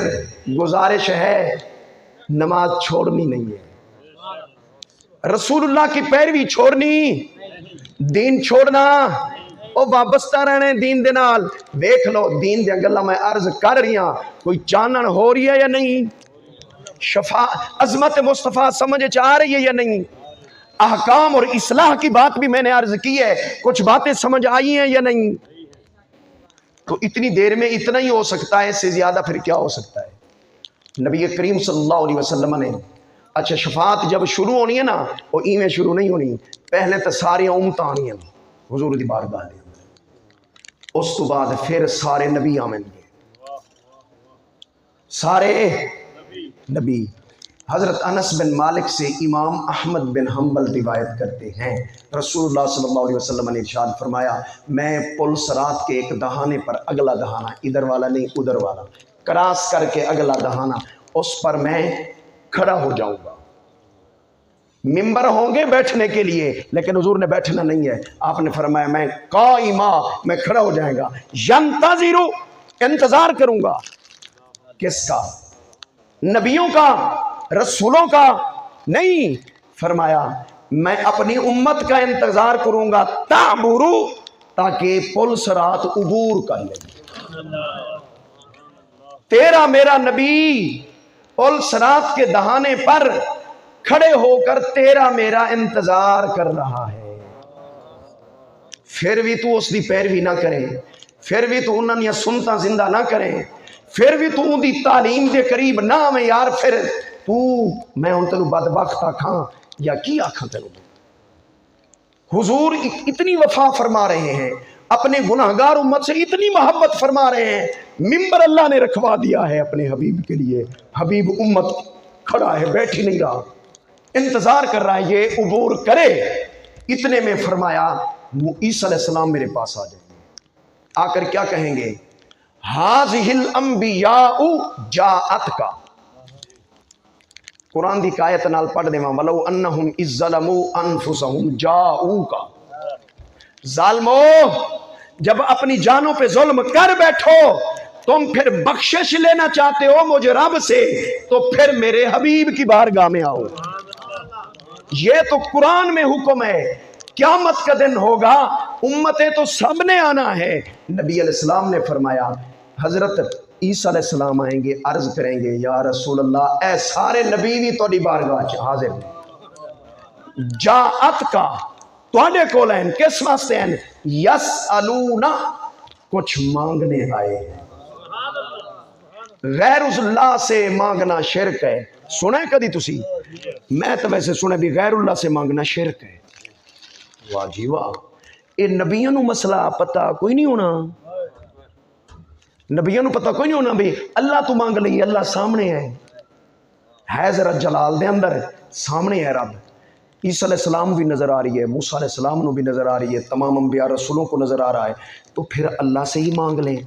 گزارش ہے نماز چھوڑنی نہیں ہے، رسول اللہ کی پیروی چھوڑنی، دین چھوڑنا، او وابستہ رہنے دین دے نال. دیکھ لو دین دے گلاں میں عرض کر رہی ہاں، کوئی چانن ہو رہی ہے یا نہیں؟ عظمت مصطفیٰ سمجھ آ رہی ہے یا نہیں؟ احکام اور اصلاح کی بات بھی میں نے عرض کی ہے، کچھ باتیں سمجھ آئی ہیں یا نہیں؟ تو اتنی دیر میں اتنا ہی ہو سکتا ہے، اس سے زیادہ پھر کیا ہو سکتا ہے؟ نبی کریم صلی اللہ علیہ وسلم نے اچھا شفاعت جب شروع ہونی ہے نا، وہ ایویں شروع نہیں ہونی. پہلے تو ساری امت آنی ہیں حضور دی بارگاہ دے، اس تو بعد پھر سارے نبی آمن گے، سارے نبی. حضرت انس بن مالک سے امام احمد بن حنبل روایت کرتے ہیں، رسول اللہ صلی اللہ علیہ وسلم نے ارشاد فرمایا میں پل صراط کے ایک دہانے پر، اگلا دہانہ ادھر والا نہیں ادھر والا، کراس کر کے اگلا دہانہ، اس پر میں کھڑا ہو جاؤں گا. ممبر ہوں گے بیٹھنے کے لیے، لیکن حضور نے بیٹھنا نہیں ہے. آپ نے فرمایا میں قائما، میں کھڑا ہو جائے گا. ینتظر، انتظار کروں گا. کس کا؟ نبیوں کا، رسولوں کا نہیں. فرمایا میں اپنی امت کا انتظار کروں گا، تعبرو، تاکہ پل صراط عبور کر لے. تیرا میرا نبی پل صراط کے دہانے پر کھڑے ہو کر تیرا میرا انتظار کر رہا ہے. پھر بھی تو اس دی پیروی نہ کرے، پھر بھی تو انہاں نے سنتا زندہ نہ کرے، پھر بھی تو ان دی تعلیم دے قریب نہ میں یار، پھر تو میں ان تینوں بدبخت آکھاں یا کی آکھاں تینوں؟ حضور اتنی وفا فرما رہے ہیں، اپنے گناہگار امت سے اتنی محبت فرما رہے ہیں، ممبر اللہ نے رکھوا دیا ہے اپنے حبیب کے لیے، حبیب امت کھڑا ہے، بیٹھ ہی نہیں رہا، انتظار کر رہا ہے یہ عبور کرے۔ اتنے میں فرمایا عیسیٰ علیہ السلام میرے پاس آ جائیں گے، آ کر کیا کہیں گے؟ ہاذہ الانبیاء جاءتک، قرآن دی آیت نال پڑھ دیواں، ولو انہم اذ ظلموا انفسہم جاءوک، ظالمو جب اپنی جانوں پہ ظلم کر بیٹھو تم پھر بخشش لینا چاہتے ہو مجھے رب سے، تو پھر میرے حبیب کی بارگاہ میں آؤ۔ یہ تو قرآن میں حکم ہے، قیامت کا دن ہوگا، امتیں تو سب نے آنا ہے۔ نبی علیہ السلام نے فرمایا، حضرت عیسیٰ علیہ السلام آئیں گے، عرض کریں گے یا رسول اللہ اے سارے نبی بھی تہاڈی بارگاہ چ حاضر ہیں، جاءت کا تواڈے کول ہیں، کس واسطے ہیں؟ یسالونا، کچھ مانگنے آئے ہیں۔ غیر اللہ سے مانگنا شرک ہے، سنا ہے کدی تسی؟ میں تو ویسے سنا بھی غیر اللہ سے مانگنا شرک ہے۔ واہ جی واہ، یہ نبیوں نو مسئلہ پتہ کوئی نہیں ہونا، نبیوں نو پتہ کوئی نہیں ہونا بھی اللہ تو مانگ لئی، اللہ سامنے ہے ذرا جلال دے اندر، سامنے ہے رب۔ عیسیٰ علیہ السلام بھی نظر آ رہی ہے، موسیٰ علیہ السلام نو بھی نظر آ رہی ہے، تمام انبیاء رسولوں کو نظر آ رہا ہے، تو پھر اللہ سے ہی مانگ لیں۔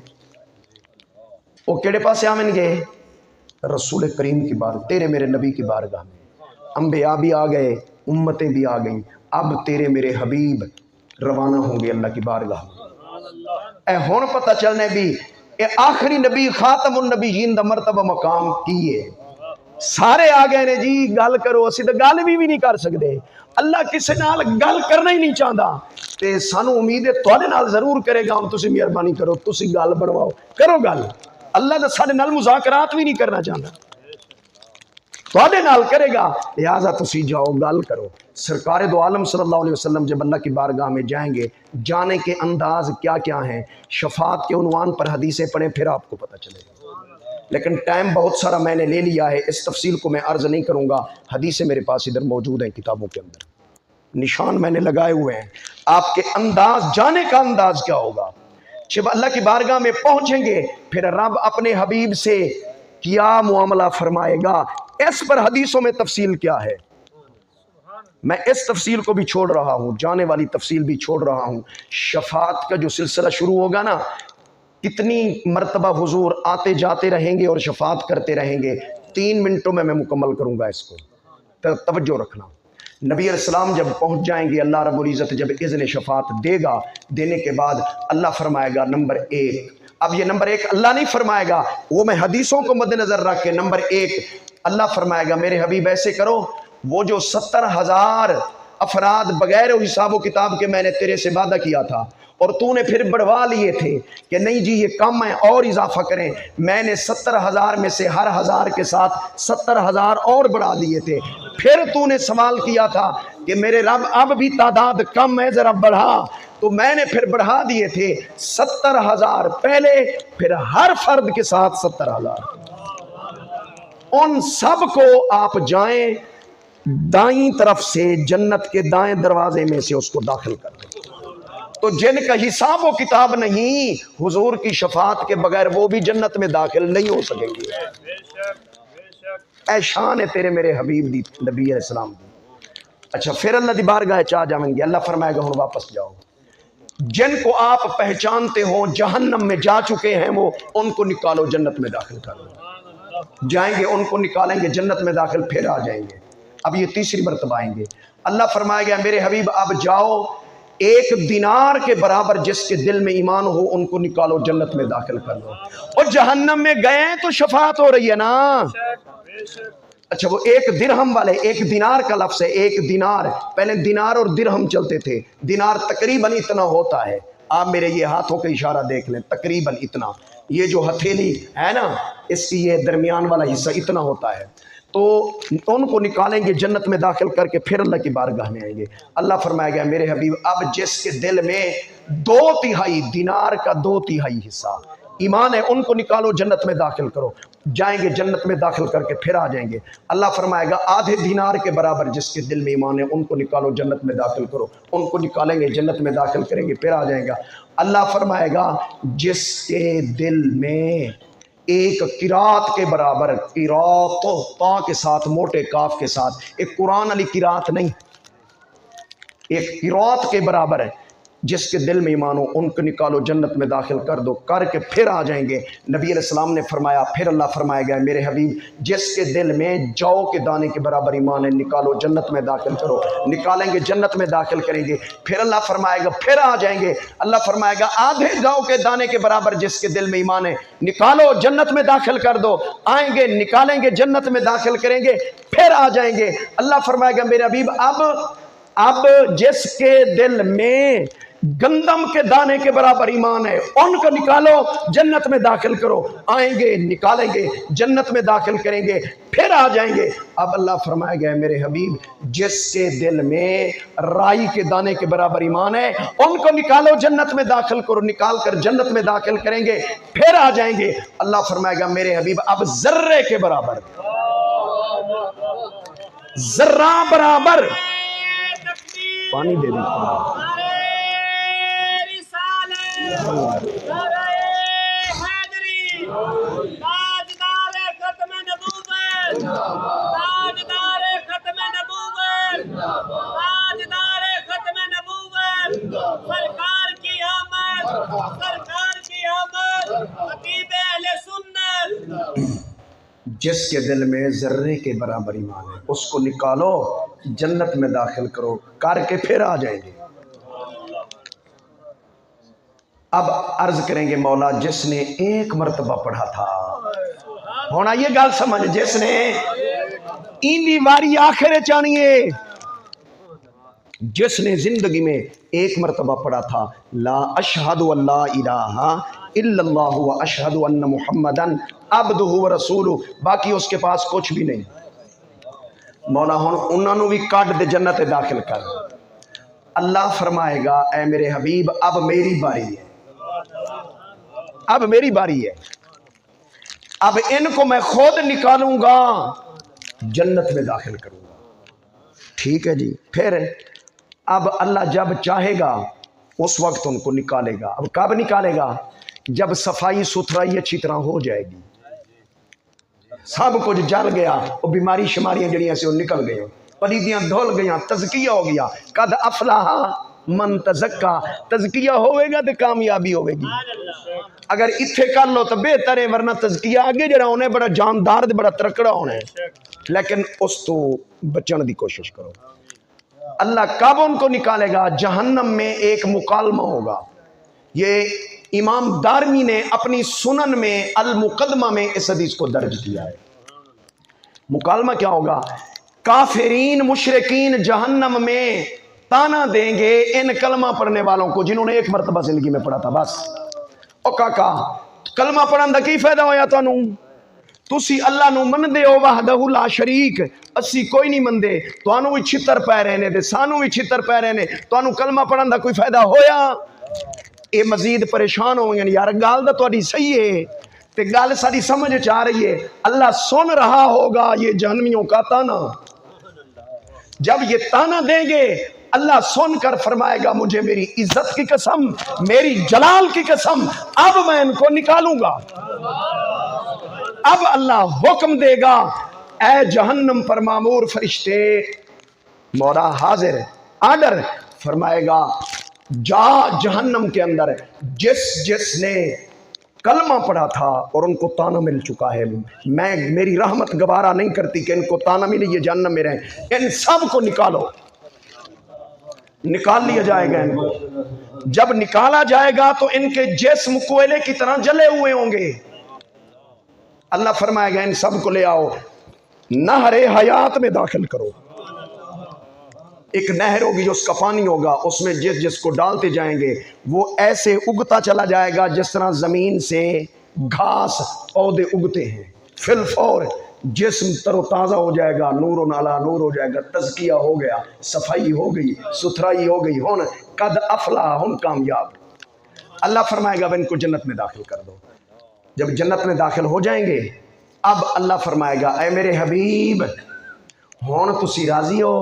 وہ کیڑے پاسے آمن گے؟ رسول کریم کی بار، تیرے میرے نبی کی بارگاہ میں۔ انبیاء بھی آ گئے، امتیں بھی آ گئیں، اب تیرے میرے حبیب روانہ ہوں گے اللہ کی بارگاہ میں۔ اے ہون پتہ چلنے بھی اے آخری نبی خاتم النبیین دا مرتبہ مقام کیے، سارے آ گئے نے جی گل کرو، اسی تو گل بھی نہیں کر سکتے، اللہ کسی نال گل کرنا ہی نہیں چاہتا، تے سانو امید ہے تواڈے نال ضرور کرے گا، ہم تسی مہربانی کرو، تسی گل بنواؤ، کرو گل، اللہ دا ساڈے نال مذاکرات بھی نہیں کرنا چاہتا، تواڈے نال کرے گا، لہذا تسی جاؤ گل کرو۔ سرکار دو عالم صلی اللہ علیہ وسلم جب اللہ کی بارگاہ میں جائیں گے، جانے کے انداز کیا کیا ہیں، شفاعت کے عنوان پر حدیثیں پڑھیں پھر آپ کو پتہ چلے گا، لیکن ٹائم بہت سارا میں نے لے لیا ہے، اس تفصیل کو میں عرض نہیں کروں گا، حدیثیں میرے پاس ادھر موجود ہیں کتابوں کے اندر، نشان میں نے لگائے ہوئے ہیں، آپ کے انداز، جانے کا انداز کیا ہوگا۔ جب اللہ کی بارگاہ میں پہنچیں گے پھر رب اپنے حبیب سے کیا معاملہ فرمائے گا، اس پر حدیثوں میں تفصیل کیا ہے، میں اس تفصیل کو بھی چھوڑ رہا ہوں، جانے والی تفصیل بھی چھوڑ رہا ہوں۔ شفاعت کا جو سلسلہ شروع ہوگا نا، کتنی مرتبہ حضور آتے جاتے رہیں گے اور شفاعت کرتے رہیں گے، 3 منٹوں میں مکمل کروں گا اس کو، توجہ رکھنا۔ نبی علیہ السلام جب پہنچ جائیں گے، اللہ رب العزت جب اذن شفاعت دے گا، دینے کے بعد اللہ فرمائے گا نمبر 1، اب یہ نمبر 1 اللہ نہیں فرمائے گا، وہ میں حدیثوں کو مد نظر رکھ کے نمبر 1 اللہ فرمائے گا میرے حبیب ایسے کرو، وہ جو 70,000 افراد بغیر حساب و کتاب کے میں نے تیرے سے وعدہ کیا تھا اور تو نے پھر بڑھوا لیے تھے کہ نہیں جی یہ کم ہے اور اضافہ کریں، میں نے 70,000 میں سے ہر 1000 کے ساتھ 70,000 اور بڑھا دیے تھے، پھر تو نے سوال کیا تھا کہ میرے رب اب بھی تعداد کم ہے ذرا بڑھا، تو میں نے پھر بڑھا دیے تھے 70,000 پہلے، پھر ہر فرد کے ساتھ 70,000، ان سب کو آپ جائیں دائیں طرف سے جنت کے دائیں دروازے میں سے اس کو داخل کر دیں، تو جن کا حساب و کتاب نہیں حضور کی شفاعت کے بغیر وہ بھی جنت میں داخل نہیں ہو سکیں گے۔ اے شان ہے تیرے میرے حبیب دی، نبی علیہ السلام دی۔ اچھا پھر اللہ دی بارگاہ چاہ جائیں گے، اللہ فرمائے گا ہن واپس جاؤ، جن کو آپ پہچانتے ہو جہنم میں جا چکے ہیں وہ ان کو نکالو جنت میں داخل کرو، جائیں گے ان کو نکالیں گے جنت میں داخل، پھر آ جائیں گے، اب یہ تیسری مرتبہ آئیں گے، اللہ فرمائے گا میرے حبیب اب جاؤ، 1 دینار کے برابر جس کے دل میں ایمان ہو ان کو نکالو جنت میں داخل کر دو، اور جہنم میں گئے تو شفاعت ہو رہی ہے نا۔ اچھا وہ 1 درہم والے، 1 دینار کا لفظ ہے، 1 دینار، پہلے دینار اور درہم چلتے تھے، دینار تقریباً اتنا ہوتا ہے، آپ میرے یہ ہاتھوں کا اشارہ دیکھ لیں، تقریباً اتنا، یہ جو ہتھیلی ہے نا اس کی یہ درمیان والا حصہ اتنا ہوتا ہے، تو ان کو نکالیں گے جنت میں داخل کر کے پھر اللہ کی بارگاہ میں آئیں گے، اللہ فرمائے گا میرے حبیب اب جس کے دل میں 2/3 دینار کا 2/3 حصہ، ایمان ہے ان کو نکالو جنت میں داخل کرو. جائیں گے جنت میں داخل کر کے پھر آ جائیں گے. اللہ فرمائے گا آدھے دینار کے برابر جس کے دل میں ایمان ہے ان کو نکالو جنت میں داخل کرو. ان کو نکالیں گے جنت میں داخل کریں گے پھر آ جائیں گا. اللہ فرمائے گا جس کے دل میں ایک قرات کے برابر، قرات تا کے ساتھ موٹے کاف کے ساتھ، ایک قرآن علی قرات نہیں، ایک قرات کے برابر ہے، جس کے دل میں ایمان ہو ان کو نکالو جنت میں داخل کر دو. کر کے پھر آ جائیں گے. نبی علیہ السلام نے فرمایا پھر اللہ فرمائے گا میرے حبیب جس کے دل میں جو کے دانے کے برابر ایمان ہے نکالو جنت میں داخل کرو. نکالیں گے جنت میں داخل کریں گے. پھر اللہ فرمائے گا پھر آ جائیں گے. اللہ فرمائے گا آدھے جو کے دانے کے برابر جس کے دل میں ایمان ہے نکالو جنت میں داخل کر دو. آئیں گے نکالیں گے جنت میں داخل کریں گے پھر آ جائیں گے. اللہ فرمائے گا میرے حبیب اب جس کے دل میں گندم کے دانے کے برابر ایمان ہے ان کو نکالو جنت میں داخل کرو. آئیں گے نکالیں گے جنت میں داخل کریں گے پھر آ جائیں گے. اب اللہ فرمائے گا میرے حبیب جس کے دل میں رائی کے دانے کے برابر ایمان ہے ان کو نکالو جنت میں داخل کرو. نکال کر جنت میں داخل کریں گے پھر آ جائیں گے. اللہ فرمائے گا میرے حبیب اب ذرے کے برابر، ذرہ برابر پانی دے دیتا
سرکار کی آمد، سرکار کی آمد، خطیب اہل سنت.
جس کے دل میں ذرے کے برابر ایمان ہے اس کو نکالو جنت میں داخل کرو. کر کے پھر آ جائیں گے. اب عرض کریں گے مولا جس نے ایک مرتبہ پڑھا تھا، ہونا یہ گل سمجھ، جس نے ایندی واری آخر چانیے، جس نے زندگی میں ایک مرتبہ پڑھا تھا لا اشہد اللہ الہ الا اللہ و اشہد ان محمدن عبدہ و رسولہ، باقی اس کے پاس کچھ بھی نہیں. مولا ہن انہاں نو بھی کڈ دے جنت داخل کر. اللہ فرمائے گا اے میرے حبیب اب میری باری ہے، اب میری باری ہے، اب ان کو میں خود نکالوں گا جنت میں داخل کروں گا. ٹھیک ہے جی. پھر اب اللہ جب چاہے گا اس وقت ان کو نکالے گا. اب کب نکالے گا؟ جب صفائی ستھرائی اچھی طرح ہو جائے گی، سب کچھ جل گیا، وہ بیماری شماریاں جڑیاں سے وہ نکل گئی، پلیدیاں دھل گئیاں، تزکیہ ہو گیا. قد افلاح من تزکا، تزکیہ ہوئے گا تو کامیابی ہوئے گی. اگر اتھے کر لو تو بہتر ہے، ورنہ تزکیہ آگے جڑا ہونا ہے بڑا جاندار دے بڑا ترکڑا ہونا ہے، لیکن اس تو بچن دی کوشش کرو. اللہ کب ان کو نکالے گا؟ جہنم میں ایک مکالمہ ہوگا. یہ امام دارمی نے اپنی سنن میں المقدمہ میں اس حدیث کو درج کیا ہے. مکالمہ کیا ہوگا؟ کافرین مشرکین جہنم میں تانا دیں گے ان کلمہ پڑھنے والوں کو جنہوں نے ایک مرتبہ زندگی میں پڑھا تھا. بس او کاکا کلمہ پڑھن دا کی فائدہ ہویا تانوں؟ تسی اللہ نو من دے ہو وحدہ لا شریک، اسی کوئی نہیں من دے. تانوں بھی چھتر پے رہے نے تے سانوں بھی چھتر پے رہے نے، تانوں کلمہ پڑھن دا کوئی فائدہ ہویا؟ اے مزید پریشان ہو گئے یار گال دا تہاڈی صحیح ہے تے گل ساری سمجھ آ رہی ہے. اللہ سن رہا ہوگا یہ جہنمیوں کا تانا. جب یہ تانا دیں گے اللہ سن کر فرمائے گا مجھے میری عزت کی قسم، میری جلال کی قسم، اب میں ان کو نکالوں گا. اب اللہ حکم دے گا اے جہنم پر مامور فرشتے، مولا حاضر آرڈر فرمائے گا جا جہنم کے اندر جس نے کلمہ پڑھا تھا اور ان کو تانا مل چکا ہے، میں میری رحمت گوارا نہیں کرتی کہ ان کو تانا ملے یہ جہنم میں رہیں، ان سب کو نکالو. نکال لیا جائے گا ان کو. جب نکالا جائے گا تو ان کے جسم کوئلے کی طرح جلے ہوئے ہوں گے. اللہ فرمائے گا ان سب کو لے آؤ نہر حیات میں داخل کرو. ایک نہر ہوگی جو اس کا پانی ہوگا، اس میں جس کو ڈالتے جائیں گے وہ ایسے اگتا چلا جائے گا جس طرح زمین سے گھاس پودے اگتے ہیں. فی الفور جسم تر و تازہ ہو جائے گا، نور و نالا نور ہو جائے گا، تزکیہ ہو گیا، صفائی ہو گئی، ستھرائی ہو گئی. قد افلاح کامیاب. اللہ فرمائے گا اب ان کو جنت میں داخل کر دو. جب جنت میں داخل ہو جائیں گے اب اللہ فرمائے گا اے میرے حبیب ہون تسی راضی ہو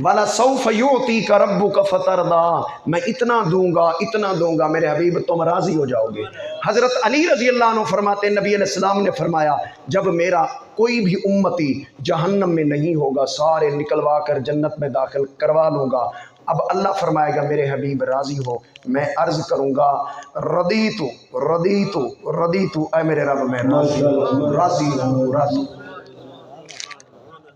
وَلَسَوْفَ يُعْطِيكَ رَبُّكَ فَتَرْضَىٰ میں اتنا دوں گا میرے حبیب تم راضی ہو جاؤ گے۔ حضرت علی رضی اللہ عنہ فرماتے ہیں نبی علیہ السلام نے فرمایا جب میرا کوئی بھی امتی جہنم میں نہیں ہوگا سارے نکلوا کر جنت میں داخل کروا لوں گا، اب اللہ فرمائے گا میرے حبیب راضی ہو، میں عرض کروں گا ردیتو اے میرے رب میں راضی ہوں۔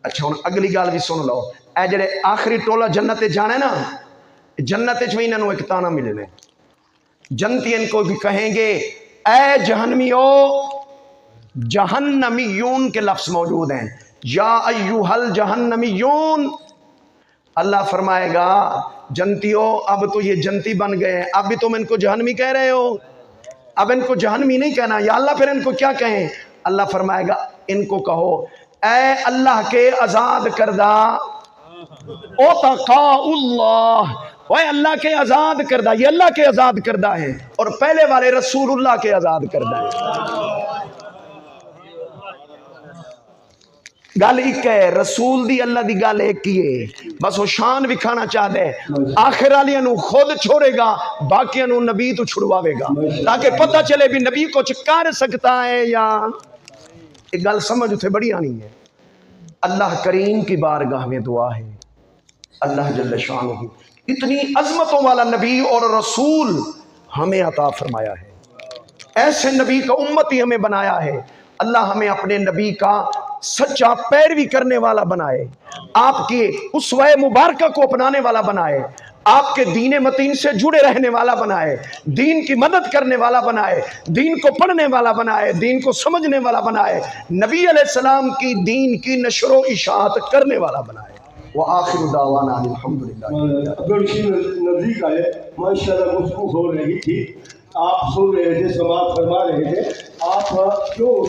اچھا ہوں اگلی گال بھی سن لو، اے جڑے آخری ٹولہ جنت جانے نا، جنت میں انہوں ایک تانا ملنے، جنتی ان کو بھی کہیں گے اے جہنمیو، جہنمیون کے لفظ موجود ہیں، یا ایوہ الجہنمیون، اللہ فرمائے گا جنتیو اب تو یہ جنتی بن گئے ہیں، اب بھی تم ان کو جہنمی کہہ رہے ہو، اب ان کو جہنمی نہیں کہنا، یا اللہ پھر ان کو کیا کہیں؟ اللہ فرمائے گا ان کو کہو اے اللہ کے آزاد کردہ اوتقاء اللہ، اے اللہ کے آزاد کردہ، یہ اللہ کے آزاد کردہ ہیں اور پہلے والے رسول اللہ کے آزاد کردہ ہیں۔ گل ایک ہے، رسول دی اللہ دی گل ایک ہی ہے، بس وہ شان دکھانا چاہ دے، آخر والیاں نو خود چھوڑے گا باقیاں نو نبی تو چھڑواوے گا تاکہ پتہ چلے بھی نبی کچھ کر سکتا ہے یا ایک گل سمجھ اتھے بڑی آنی ہے۔ اللہ کریم کی بارگاہ میں دعا ہے اللہ جل شانہ اتنی عظمتوں والا نبی اور رسول ہمیں عطا فرمایا ہے، ایسے نبی کا امتی ہمیں بنایا ہے، اللہ ہمیں اپنے نبی کا سچا پیروی کرنے والا بنائے، آپ کے اسوہ مبارکہ کو اپنانے والا بنائے، آپ کے دین متین سے جڑے رہنے والا بنائے، دین کی مدد کرنے والا بنائے، دین کو پڑھنے والا بنائے، دین کو سمجھنے والا بنائے، نبی علیہ السلام کی دین کی نشر و اشاعت کرنے والا بنائے۔ وآخر دعوانا الحمدللہ۔
گلشی نزدیک آئے، ماشاءاللہ گفتگو ہو رہی تھی، آپ سن رہے تھے، سماعت فرما رہے تھے، آپ جو